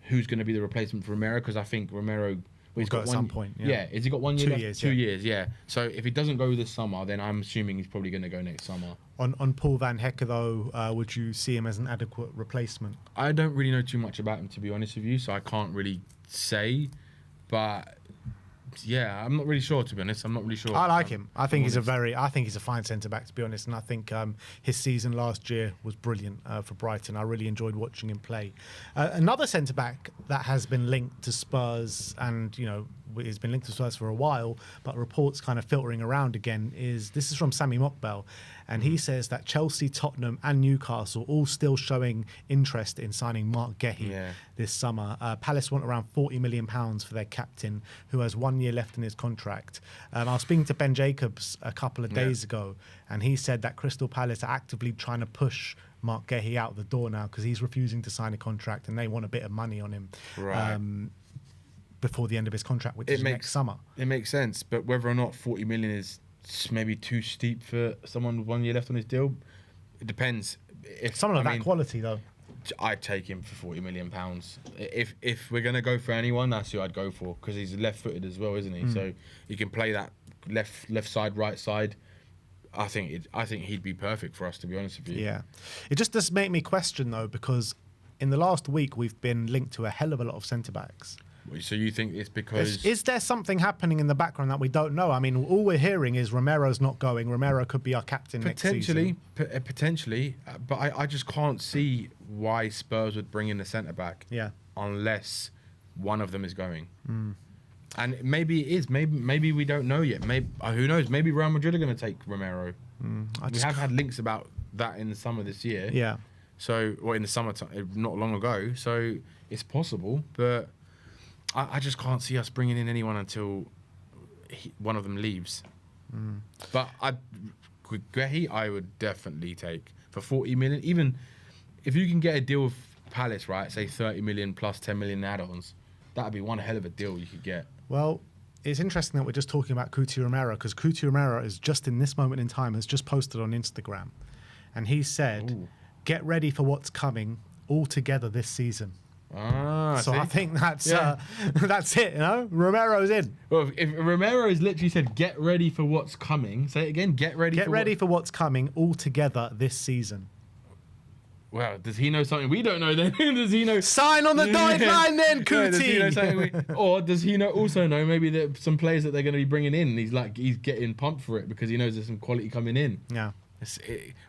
who's going to be the replacement for Romero, because I think Romero... he's got at some point. Yeah, has he got 1 year 2 left? years, 2 years, yeah. So if he doesn't go this summer, then I'm assuming he's probably going to go next summer. On Paul van Hekke, though, would you see him as an adequate replacement? I don't really know too much about him, to be honest with you, so I can't really say. But Yeah, I'm not really sure, to be honest. I'm not really sure. I like him. I think he's honest. I think he's a fine centre back, to be honest. And I think his season last year was brilliant for Brighton. I really enjoyed watching him play. Another centre back that has been linked to Spurs, and he's been linked to Spurs for a while, but reports kind of filtering around again. This is from Sammy Mockbell, and he says that Chelsea, Tottenham, and Newcastle all still showing interest in signing Mark Guehi this summer. Palace want around £40 million for their captain, who has 1 year left in his contract. I was speaking to Ben Jacobs a couple of days ago, and he said that Crystal Palace are actively trying to push Mark Guehi out the door now because he's refusing to sign a contract, and they want a bit of money on him. Right. Before the end of his contract, which is next summer. It makes sense, but whether or not 40 million is maybe too steep for someone with 1 year left on his deal, it depends. If someone of that quality, though, I'd take him for 40 million pounds. If we're gonna go for anyone, that's who I'd go for, because he's left-footed as well, isn't he? So he can play that left side, right side. I think he'd be perfect for us, to be honest with you. Yeah, it just does make me question though, because in the last week we've been linked to a hell of a lot of centre backs. So you think it's because... Is there something happening in the background that we don't know? I mean, all we're hearing is Romero's not going. Romero could be our captain next season. Potentially, but I just can't see why Spurs would bring in a centre-back unless one of them is going. And maybe it is. Maybe we don't know yet. Maybe who knows? Maybe Real Madrid are going to take Romero. We have had links about that in the summer this year. Yeah. So, in the summertime, not long ago. So it's possible, but... I just can't see us bringing in anyone until one of them leaves. But Guehi, I would definitely take for 40 million. Even if you can get a deal with Palace, right? Say 30 million plus 10 million add-ons, that'd be one hell of a deal you could get. Well, it's interesting that we're just talking about Cuti Romero, because Cuti Romero is just in this moment in time has just posted on Instagram, and he said, "Get ready for what's coming all together this season." So I think that's it. Romero's in. Well, if Romero's literally said, "Get ready for what's coming," say it again. Get ready for what's coming all together this season. Well, does he know something we don't know then? Does he know? Sign on the dotted line then, Cuti. Does he know something or does he also know maybe that some players that they're going to be bringing in? He's getting pumped for it because he knows there's some quality coming in. Yeah.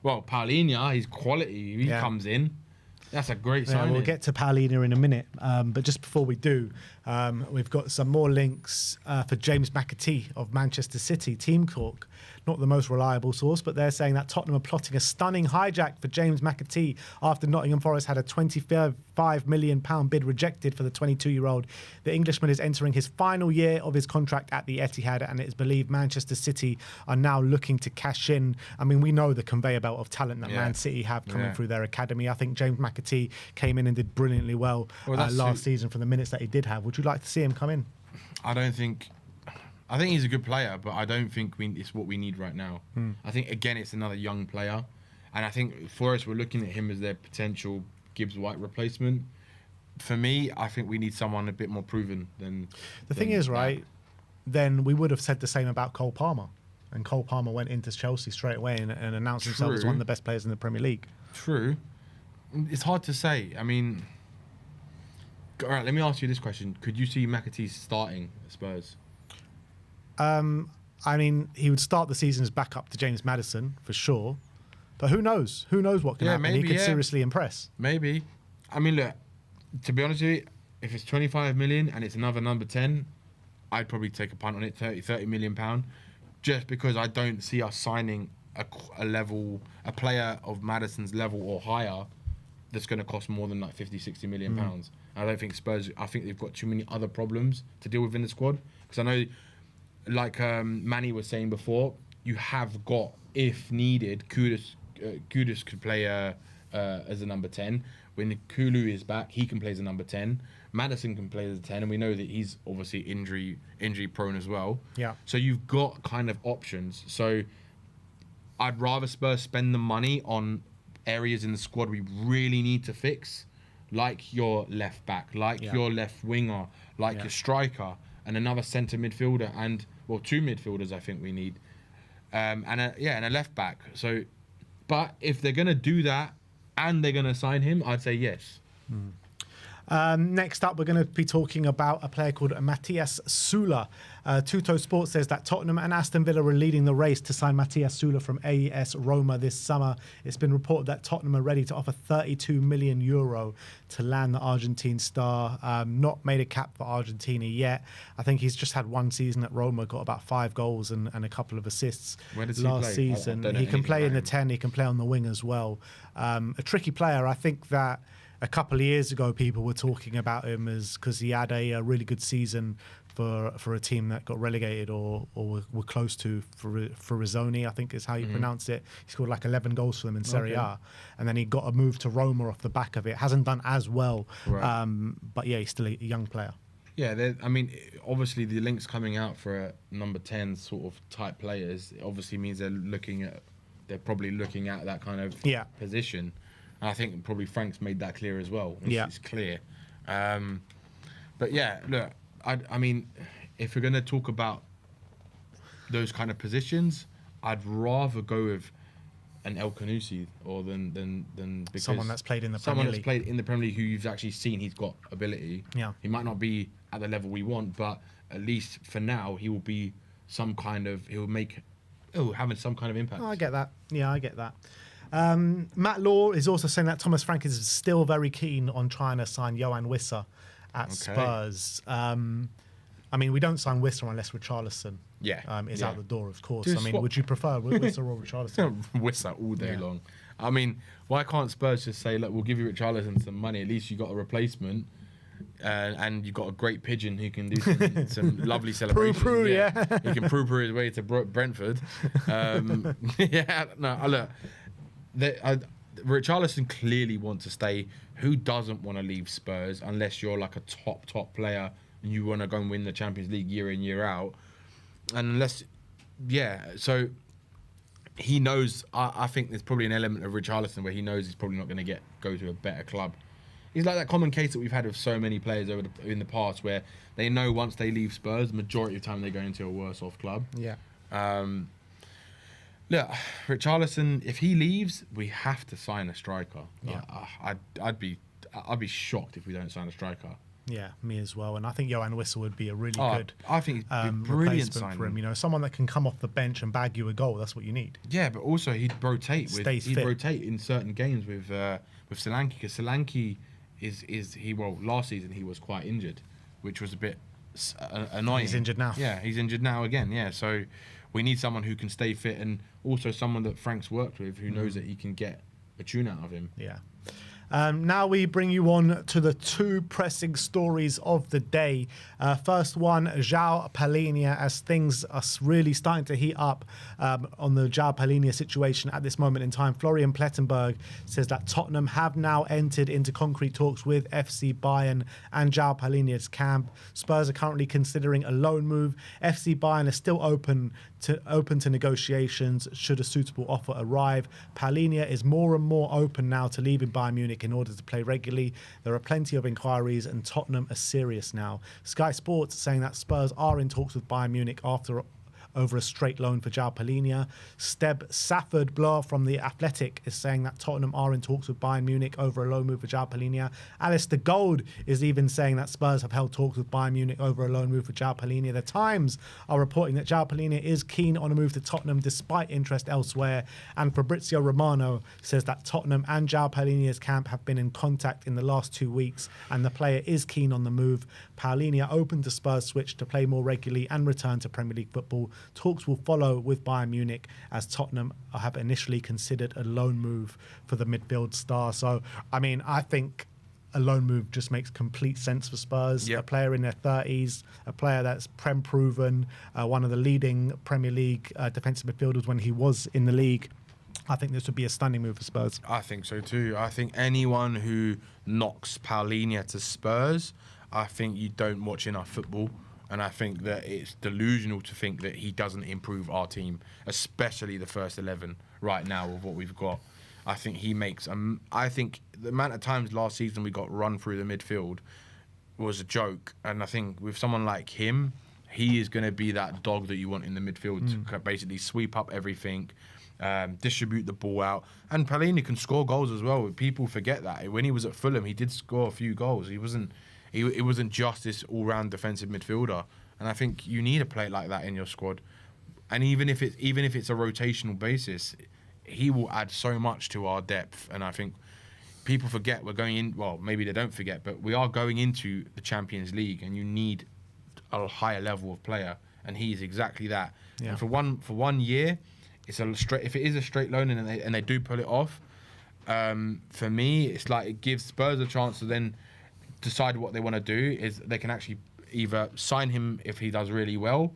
Paulinho, he's quality. He comes in. That's a great sign. We'll get to Paulinho in a minute. But just before we do, we've got some more links for James McAtee of Manchester City. Team Talk, not the most reliable source, but they're saying that Tottenham are plotting a stunning hijack for James McAtee after Nottingham Forest had a £25 million bid rejected for the 22-year-old. The Englishman is entering his final year of his contract at the Etihad, and it is believed Manchester City are now looking to cash in. I mean, we know the conveyor belt of talent that Man City have coming through their academy. I think James McAtee came in and did brilliantly well last season from the minutes that he did have. Would you like to see him come in? I think he's a good player, but I don't think it's what we need right now. I think, again, it's another young player. And I think for us, we're looking at him as their potential Gibbs White replacement. For me, I think we need someone a bit more proven than... The thing is, right, then we would have said the same about Cole Palmer. And Cole Palmer went into Chelsea straight away and announced himself as one of the best players in the Premier League. True. It's hard to say. I mean... All right, let me ask you this question. Could you see McAtee starting at Spurs? I mean, he would start the season as backup to James Maddison, for sure. But who knows? Who knows what can happen? Maybe, he could seriously impress. Maybe. I mean, look, to be honest with you, if it's 25 million and it's another number 10, I'd probably take a punt on it, 30 million pound, just because I don't see us signing a player of Maddison's level or higher that's going to cost more than like 50, 60 million pounds. I don't think Spurs, I think they've got too many other problems to deal with in the squad. Because I know, like Manny was saying before, you have got, if needed, Kudus could play as a number 10. When Kulu is back, he can play as a number 10. Maddison can play as a 10, and we know that he's obviously injury prone as well. Yeah. So you've got kind of options. So I'd rather Spurs spend the money on areas in the squad we really need to fix, like your left back, like your left winger, like your striker, and another centre midfielder, and two midfielders I think we need, and a left back. So, but if they're gonna do that and they're gonna sign him, I'd say yes. Next up, we're going to be talking about a player called Matthias Süle. Tutto Sport says that Tottenham and Aston Villa are leading the race to sign Matthias Süle from AS Roma this summer. It's been reported that Tottenham are ready to offer €32 million to land the Argentine star. Not made a cap for Argentina yet. I think he's just had one season at Roma, got about 5 goals and a couple of assists Where does he last play? season. I don't know He can anything play in about the him. 10, he can play on the wing as well. A tricky player. I think that a couple of years ago, people were talking about him as because he had a really good season for a team that got relegated or were close to for Rizzoni, I think is how you pronounce it. He scored like 11 goals for them in Serie A, and then he got a move to Roma off the back of it. Hasn't done as well, Right. but yeah, he's still a young player. Yeah, I mean, obviously the links coming out for a number 10 sort of type players, it obviously means they're probably looking at that kind of Yeah. position. And I think probably Frank's made that clear as well. It's clear. But yeah, look, I mean, if we're going to talk about those kind of positions, I'd rather go with an El Khanousi or than because Someone that's played in the someone Premier that's played in the Premier League who you've actually seen he's got ability. Yeah. He might not be at the level we want, but at least for now he will be having some kind of impact. Oh, I get that. Yeah, I get that. Matt Law is also saying that Thomas Frank is still very keen on trying to sign Johan Wissa at Spurs. I mean, we don't sign Wissa unless Richarlison is out the door, of course. Do I mean, swap- would you prefer Wissa or Richarlison? Whistle all day long. I mean, why can't Spurs just say, look, we'll give you Richarlison some money. At least you got a replacement, and you got a great pigeon who can do some lovely celebrations. Prue, yeah. He can prue his way to Brentford. Look, Richarlison clearly wants to stay. Who doesn't want to leave Spurs unless you're like a top player and you want to go and win the Champions League year in, year out? So he knows. I think there's probably an element of Richarlison where he knows he's probably not going to go to a better club. He's like that common case that we've had with so many players in the past, where they know once they leave Spurs, the majority of the time they go into a worse off club. Yeah. Look, Richarlison, if he leaves, we have to sign a striker. Yeah. I'd be shocked if we don't sign a striker. Yeah, me as well. And I think Johan Wissa would be a really good I think he'd be brilliant replacement for him. signing. You know, someone that can come off the bench and bag you a goal. That's what you need. Yeah, but also he'd rotate Stays fit. rotate in certain games with Solanke, because Solanke last season he was quite injured, which was a bit annoying. He's injured now. Yeah, he's injured now again. Yeah, so we need someone who can stay fit and also someone that Frank's worked with who knows that he can get a tune out of him. Yeah. Now we bring you on to the 2 pressing stories of the day. First one, João Palhinha, as things are really starting to heat up on the João Palhinha situation at this moment in time. Florian Plettenberg says that Tottenham have now entered into concrete talks with FC Bayern and João Palhinha's camp. Spurs are currently considering a loan move. FC Bayern are still open to negotiations should a suitable offer arrive. Palhinha is more and more open now to leaving Bayern Munich in order to play regularly. There are plenty of inquiries and Tottenham are serious now. Sky Sports saying that Spurs are in talks with Bayern Munich over a straight loan for João Palhinha. Steb Safford-Bloor from The Athletic is saying that Tottenham are in talks with Bayern Munich over a loan move for João Palhinha. Alistair Gold is even saying that Spurs have held talks with Bayern Munich over a loan move for João Palhinha. The Times are reporting that João Palhinha is keen on a move to Tottenham despite interest elsewhere. And Fabrizio Romano says that Tottenham and João Palhinha's camp have been in contact in the last 2 weeks and the player is keen on the move. Palhinha open to Spurs switch to play more regularly and return to Premier League football. Talks will follow with Bayern Munich as Tottenham have initially considered a loan move for the midfield star. So, I mean, I think a loan move just makes complete sense for Spurs. Yep. A player in their 30s, a player that's proven, one of the leading Premier League defensive midfielders when he was in the league. I think this would be a stunning move for Spurs. I think so too. I think anyone who knocks Palhinha to Spurs, I think you don't watch enough football. And I think that it's delusional to think that he doesn't improve our team, especially the first 11 right now with what we've got. I think he makes... I think the amount of times last season we got run through the midfield was a joke. And I think with someone like him, he is going to be that dog that you want in the midfield to basically sweep up everything, distribute the ball out. And Palhinha can score goals as well. People forget that. When he was at Fulham, he did score a few goals. It wasn't just this all-round defensive midfielder. And I think you need a player like that in your squad. And even if it's a rotational basis, he will add so much to our depth. And I think people forget we're going in. Well, maybe they don't forget, but we are going into the Champions League, and you need a higher level of player, and he's exactly that. Yeah. And for 1 year, it's a straight. If it is a straight loan and they do pull it off, for me, it's like it gives Spurs a chance to then decide what they want to do. Is they can actually either sign him if he does really well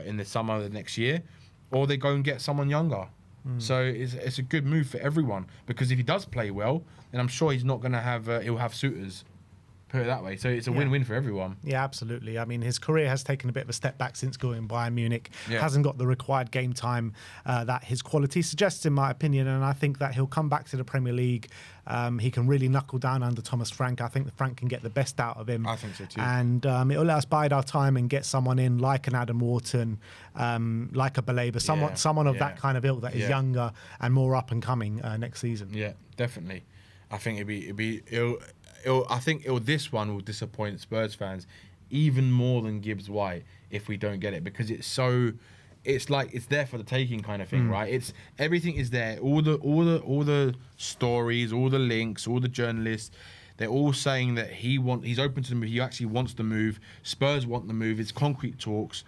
in the summer of the next year, or they go and get someone younger. So it's a good move for everyone, because if he does play well, then I'm sure he's not going to have he'll have suitors. Put it that way. So it's a win-win for everyone. Yeah, absolutely. I mean, his career has taken a bit of a step back since going Bayern Munich. Yeah. Hasn't got the required game time that his quality suggests, in my opinion. And I think that he'll come back to the Premier League. He can really knuckle down under Thomas Frank. I think that Frank can get the best out of him. I think so too. And it'll let us bide our time and get someone in like an Adam Wharton, like a Baleba, someone of that kind of ilk that is younger and more up and coming next season. Yeah, definitely. I think this one will disappoint Spurs fans even more than Gibbs White if we don't get it, because it's like it's there for the taking kind of thing, right? It's everything is there. All the stories, all the links, all the journalists, they're all saying that he's open to the move. He actually wants the move. Spurs want the move. It's concrete talks.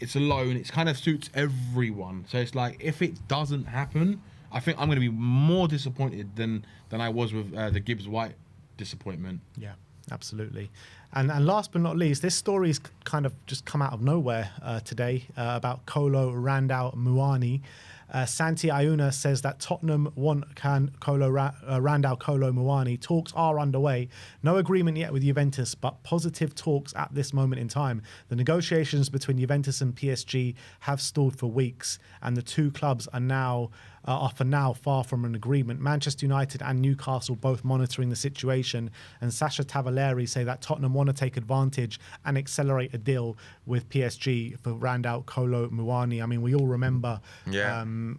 It's a loan. It kind of suits everyone. So it's like if it doesn't happen, I think I'm going to be more disappointed than I was with the Gibbs White disappointment. Yeah, absolutely. And last but not least, this story's kind of just come out of nowhere today about Kolo Randall Muani. Santi Ayuna says that Tottenham want Randall Kolo Muani. Talks are underway. No agreement yet with Juventus, but positive talks at this moment in time. The negotiations between Juventus and PSG have stalled for weeks, and the two clubs are for now far from an agreement. Manchester United and Newcastle both monitoring the situation, and Sasha Tavaleri say that Tottenham want to take advantage and accelerate a deal with PSG for Randall Kolo Muani. I mean, we all remember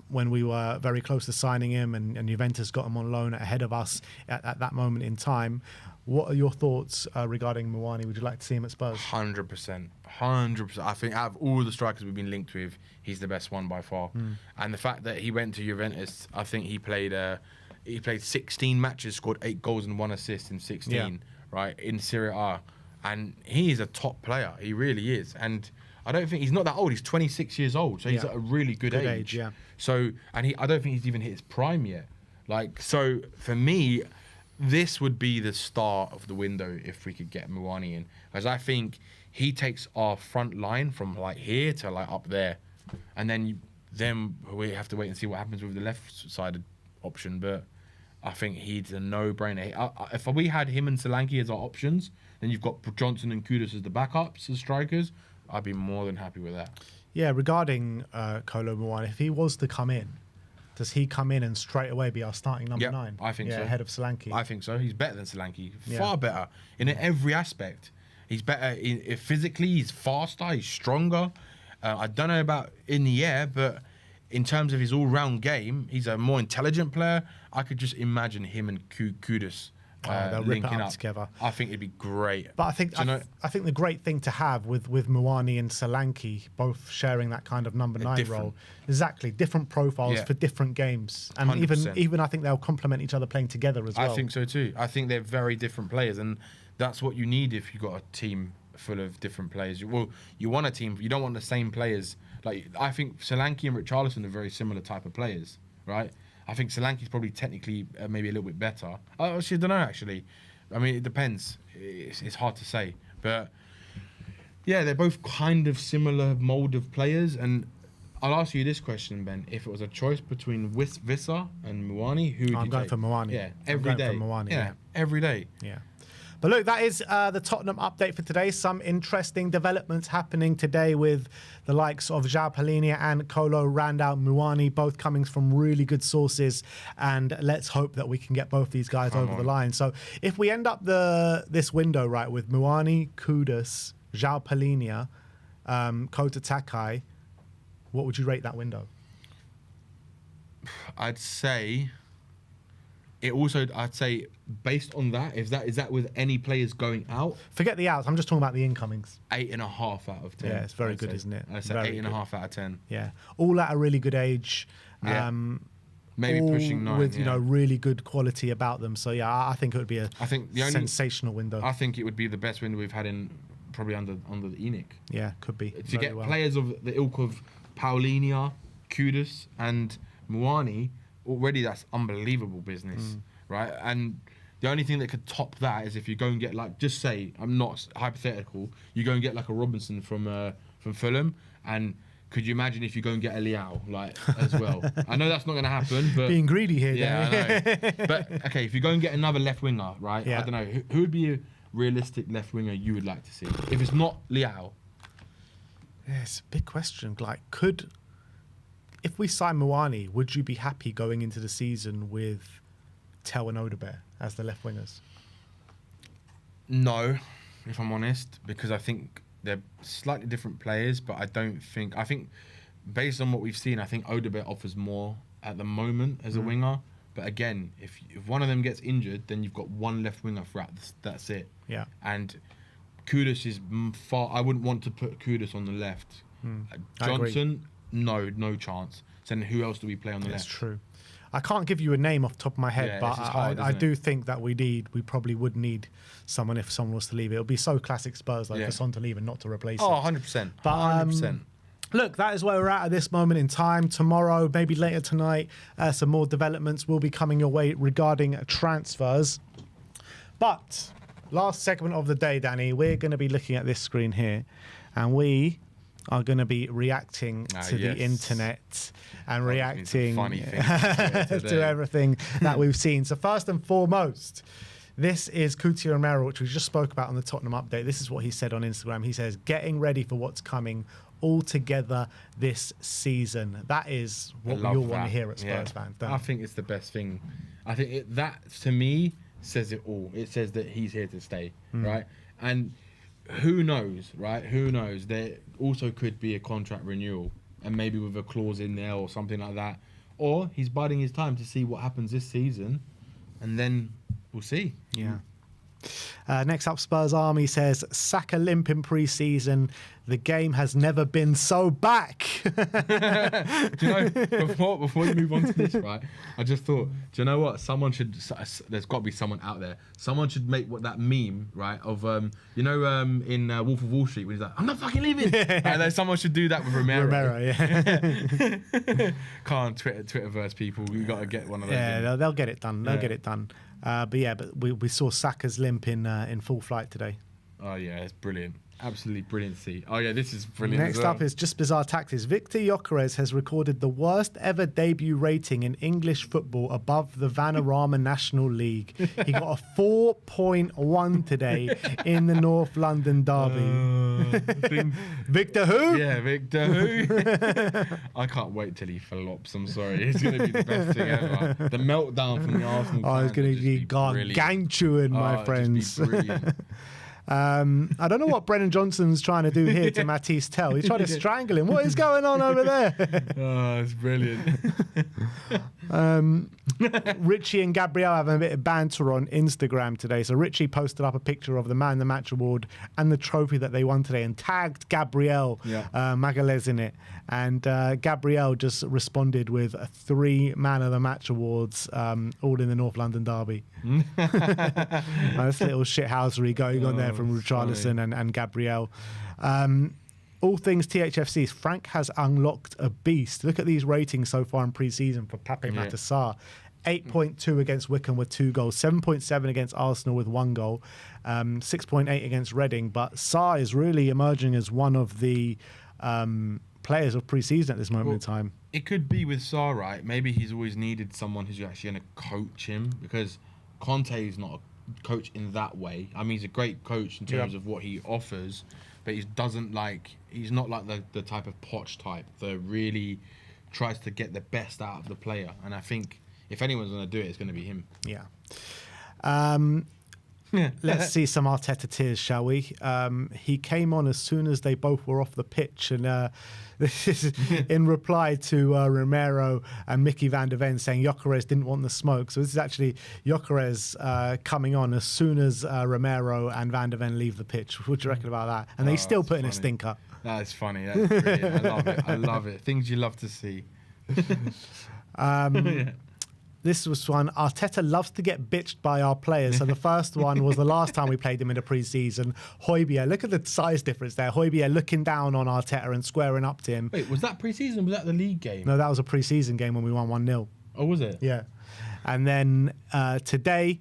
when we were very close to signing him, and Juventus got him on loan ahead of us at that moment in time. What are your thoughts regarding Muani? Would you like to see him at Spurs? 100%. 100%. I think out of all the strikers we've been linked with, he's the best one by far. And the fact that he went to Juventus, I think he played 16 matches, scored 8 goals and 1 assist in 16, right, in Serie A. And he is a top player. He really is. And I don't think he's not that old. He's 26 years old, so he's at a really good age. Yeah. So, and I don't think he's even hit his prime yet. Like, so for me, this would be the start of the window if we could get Muani in, because I think he takes our front line from like here to like up there, and then we have to wait and see what happens with the left-sided option. But I think he's a no-brainer. If we had him and Solanke as our options, then you've got Johnson and Kudus as the backups as strikers. I'd be more than happy with that. Yeah, regarding Kolo Muani, if he was to come in, does he come in and straight away be our starting number 9? I think so. Ahead of Solanke. I think so. He's better than Solanke. Far better in every aspect. He's better physically. He's faster. He's stronger. I don't know about in the air, but in terms of his all-round game, he's a more intelligent player. I could just imagine him and Kudus they'll linking rip it up together. I think it'd be great. But I think the great thing to have with Muani and Solanke both sharing that kind of number 9 role, exactly different profiles for different games, and 100%. even I think they'll complement each other playing together as well. I think so too. I think they're very different players, and that's what you need if you've got a team full of different players. Well, you want a team. You don't want the same players. Like I think Solanke and Richarlison are very similar type of players, right? I think Solanke's probably technically maybe a little bit better. I don't know, actually. I mean, it depends. It's hard to say. But, yeah, they're both kind of similar mould of players. And I'll ask you this question, Ben. If it was a choice between Wissa and Muani, who would you take? I'm going for Muani. Yeah, every day. For Muani, yeah, every day. Yeah. But look, that is the Tottenham update for today. Some interesting developments happening today with the likes of João Palhinha and Kolo Randall Muani, both coming from really good sources. And let's hope that we can get both these guys over the line. So if we end up this window, right, with Muani, Kudus, João Palhinha, Kota Takai, what would you rate that window? I'd say it also. I'd say based on that, is that with any players going out, Forget the outs. I'm just talking about the incomings. 8.5 out of 10. Yeah, it's very I'd good, say. isn't it? I say Very 8.5 out of 10. Yeah, all at a really good age. Yeah. Maybe all pushing 9 with really good quality about them. So yeah, I think it would be a sensational window. I think it would be the best window we've had in probably under the ENIC. Yeah, could be. To get players of the ilk of Paulinia, Kudus, and Muani, already that's unbelievable business, right? And the only thing that could top that is if you go and get, like, just say, I'm not hypothetical, you go and get like a Robinson from Fulham, and could you imagine if you go and get a Liao, like, as well? I know that's not going to happen, but being greedy here. yeah, I know. But okay, if you go and get another left winger, right? Yeah. I don't know who would be a realistic left winger you would like to see if it's not Liao. Yeah, it's a big question. Like, if we sign Muani, would you be happy going into the season with Tel and Odebear as the left wingers? No, if I'm honest, because I think they're slightly different players, but I think based on what we've seen, I think Odebear offers more at the moment as a winger. But again, if one of them gets injured, then you've got one left winger throughout. That's it. Yeah. And Kudus is far. I wouldn't want to put Kudus on the left. Johnson, no chance. So then who else do we play on the left? That's true. I can't give you a name off the top of my head, Yeah, but this is hard, I isn't do it? think that we probably would need someone if someone was to leave. It would be so classic Spurs, like, Yeah. for Son to leave and not to replace Oh, him. 100%. But, 100%. Look, that is where we're at this moment in time. Tomorrow, maybe later tonight, some more developments will be coming your way regarding transfers. But last segment of the day, Danny, we're going to be looking at this screen here, and we are going to be reacting to the internet and reacting funny things to everything that we've seen. So first and foremost, this is Coutinho Romero, which we just spoke about on the Tottenham update. This is what he said on Instagram. He says, getting ready for what's coming all together this season. That is what we all want to hear at Spurs fans. Don't I we? think it's the best thing. I think that, to me, says it all. It says that he's here to stay, right? And who knows, right? Who knows? There also could be a contract renewal, and maybe with a clause in there or something like that. Or he's biding his time to see what happens this season, and then we'll see. Yeah. Next up, Spurs Army says, Saka limp in pre-season. The game has never been so back. Do you know, before you move on to this, right, I just thought, do you know what? There's got to be someone out there. Someone should make that meme, right, of, in Wolf of Wall Street, when he's like, I'm not fucking leaving. And then someone should do that with Romero. Yeah. Come on, Twitterverse people, we got to get one of those. Yeah, they'll get it done. They'll get it done. But we saw Saka's limp in full flight today. Oh, yeah, it's brilliant. Absolutely brilliant to see. Oh, yeah, this is brilliant. Next up is Just Bizarre Tactics. Victor Gyökeres has recorded the worst ever debut rating in English football above the Vanarama National League. He got a 4.1 today in the North London derby. Victor who? Yeah, Victor who? I can't wait till he flops. I'm sorry. It's going to be the best thing ever. The meltdown from the Arsenal fans. It's going to be gargantuan, my friends. It'll just be brilliant. I don't know what Brennan Johnson's trying to do here to Matisse Tell. He's trying to strangle him. What is going on over there? Oh, it's brilliant. Richie and Gabrielle having a bit of banter on Instagram today. So Richie posted up a picture of the Man of the Match award and the trophy that they won today and tagged Gabrielle Magalhaes in it. And Gabrielle just responded with 3 Man of the Match awards, all in the North London derby. This little shithousery going on there from Richarlison and Gabrielle. All things THFC's, Frank has unlocked a beast. Look at these ratings so far in pre-season for Pape Matar Sarr. 8.2 against Wickham with 2 goals, 7.7 against Arsenal with 1 goal, 6.8 against Reading. But Sarr is really emerging as one of the players of pre-season at this moment in time. It could be with Sarr, right? Maybe he's always needed someone who's actually going to coach him, because Conte is not a coach in that way. I mean, he's a great coach in terms of what he offers, but he's not like the type of Poch type that really tries to get the best out of the player. And I think if anyone's going to do it, it's going to be him. Yeah. Let's see some Arteta tears, shall we? He came on as soon as they both were off the pitch, and this is in reply to Romero and Mickey van der Ven saying Gyökeres didn't want the smoke. So this is actually Gyökeres coming on as soon as Romero and van der Ven leave the pitch. What do you reckon about that? And they still put in a stinker. That is funny. That's brilliant. I love it. I love it. Things you love to see. This was one. Arteta loves to get bitched by our players. So the first one was the last time we played him in the pre-season. Højbjerg, look at the size difference there. Højbjerg looking down on Arteta and squaring up to him. Wait, was that pre-season? Was that the league game? No, that was a pre-season game when we won 1-0. Oh, was it? Yeah. And then today,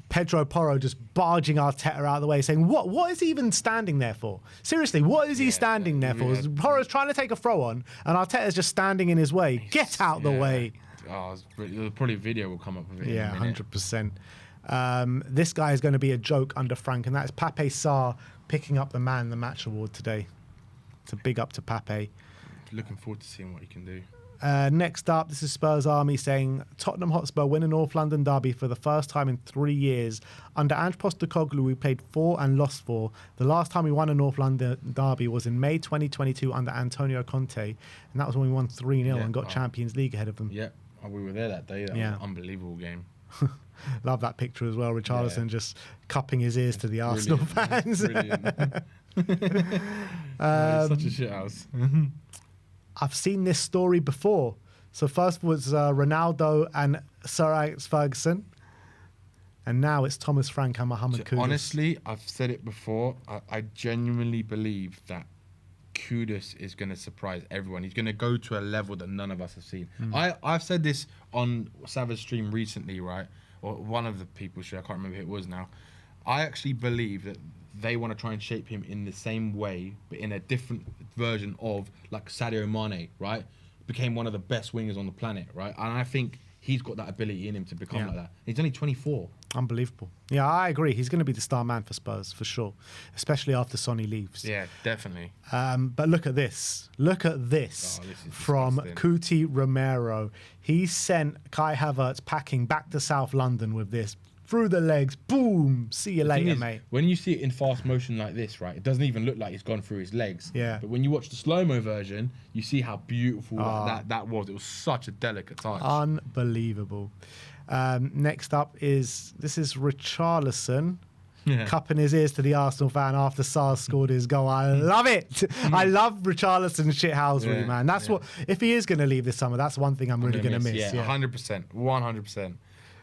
Pedro Porro just barging Arteta out of the way, saying, what is he even standing there for? Seriously, what is he standing there for? Porro's trying to take a throw on, and Arteta's just standing in his way. Get out the way. Oh, probably a video will come up with it. Yeah, 100%. This guy is going to be a joke under Frank, and that's Pape Sarr picking up the Man of the Match award today. It's a big up to Pape. Looking forward to seeing what he can do. Next up, this is Spurs Army saying Tottenham Hotspur win a North London derby for the first time in 3 years. Under Ange Postecoglou, we played 4 and lost 4. The last time we won a North London derby was in May 2022 under Antonio Conte, and that was when we won 3-0 and got Champions League ahead of them. Yeah, we were there that day. That was an unbelievable game. Love that picture as well. Richarlison just cupping his ears to the Arsenal fans. Brilliant. Such a shit house. I've seen this story before. So first was Ronaldo and Sir Alex Ferguson, and now it's Thomas Frank and Mohamed Kudus. Honestly, I've said it before. I genuinely believe that Kudus is going to surprise everyone. He's going to go to a level that none of us have seen. I've said this on Savage Stream recently, right? Or one of the people, I can't remember who it was now. I actually believe that they want to try and shape him in the same way, but in a different version of like Sadio Mane, right? Became one of the best wingers on the planet, right? And I think he's got that ability in him to become like that. He's only 24. Unbelievable. Yeah, I agree. He's going to be the star man for Spurs, for sure. Especially after Sonny leaves. Yeah, definitely. But look at this. Look at this, from disgusting. Cuti Romero. He sent Kai Havertz packing back to South London with this. Through the legs, boom. See you later, mate. When you see it in fast motion like this, right, it doesn't even look like he's gone through his legs. Yeah. But when you watch the slow-mo version, you see how beautiful that was. It was such a delicate touch. Unbelievable. Next up is Richarlison cupping his ears to the Arsenal fan after Sarr scored his goal. I love it. I love Richarlison's shithousery, man. That's what, if he is going to leave this summer, that's one thing I'm really going to miss. Yeah, 100%. 100%.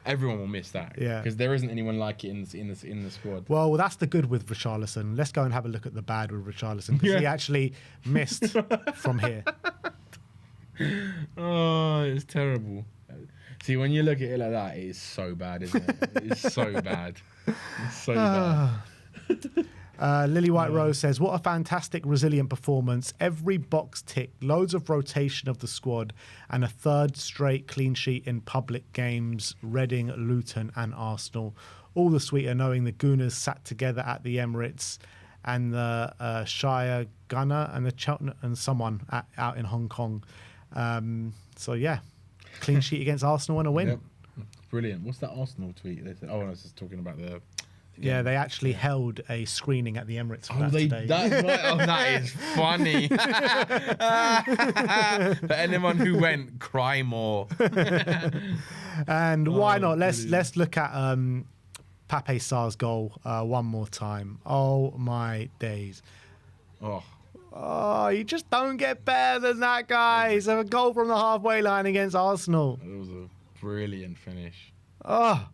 Everyone will miss that. Yeah. Because there isn't anyone like it in the squad. Well, that's the good with Richarlison. Let's go and have a look at the bad with Richarlison, because he actually missed from here. Oh, it's terrible. See, when you look at it like that, it is so bad, isn't it? It's so bad. It's so bad. Lily White Rose says, what a fantastic, resilient performance. Every box ticked, loads of rotation of the squad, and a third straight clean sheet in public games, Reading, Luton and Arsenal. All the sweeter knowing the Gooners sat together at the Emirates, and the Shire Gunner and the Cheltenham and someone out in Hong Kong. So yeah, clean sheet against Arsenal and a win. Yep. Brilliant. What's that Arsenal tweet? They said, I was just talking about the... Yeah, they actually held a screening at the Emirates for that today. That's right. Oh, that is funny. For anyone who went, cry more. And why not? Let's look at Pape Sarr's goal one more time. Oh my days. Oh, you just don't get better than that, guys. A goal from the halfway line against Arsenal. It was a brilliant finish. Oh.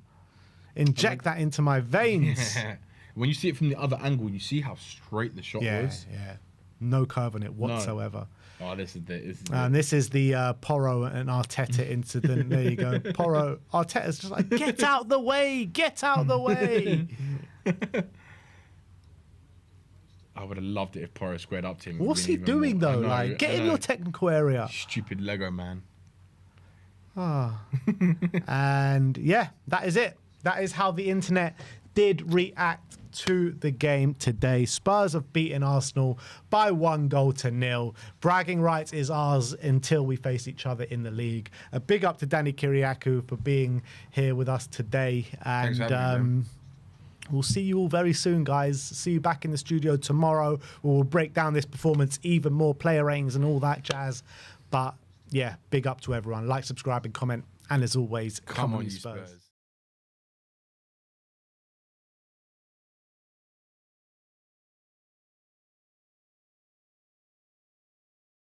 Inject that into my veins. When you see it from the other angle, you see how straight the shot was. Yeah, no curve on it whatsoever. No. Oh, this is this is the Porro and Arteta incident. There you go. Porro, Arteta's just like, get out the way, get out the way. I would have loved it if Porro squared up to him. What's he doing though? Like, get in your technical area. Stupid Lego man. And yeah, that is it. That is how the internet did react to the game today. Spurs have beaten Arsenal by 1-0. Bragging rights is ours until we face each other in the league. A big up to Danny Kyriakou for being here with us today. And We'll see you all very soon, guys. See you back in the studio tomorrow. We'll break down this performance even more, player ratings and all that jazz. But yeah, big up to everyone. Like, subscribe, and comment. And as always, come on, you Spurs.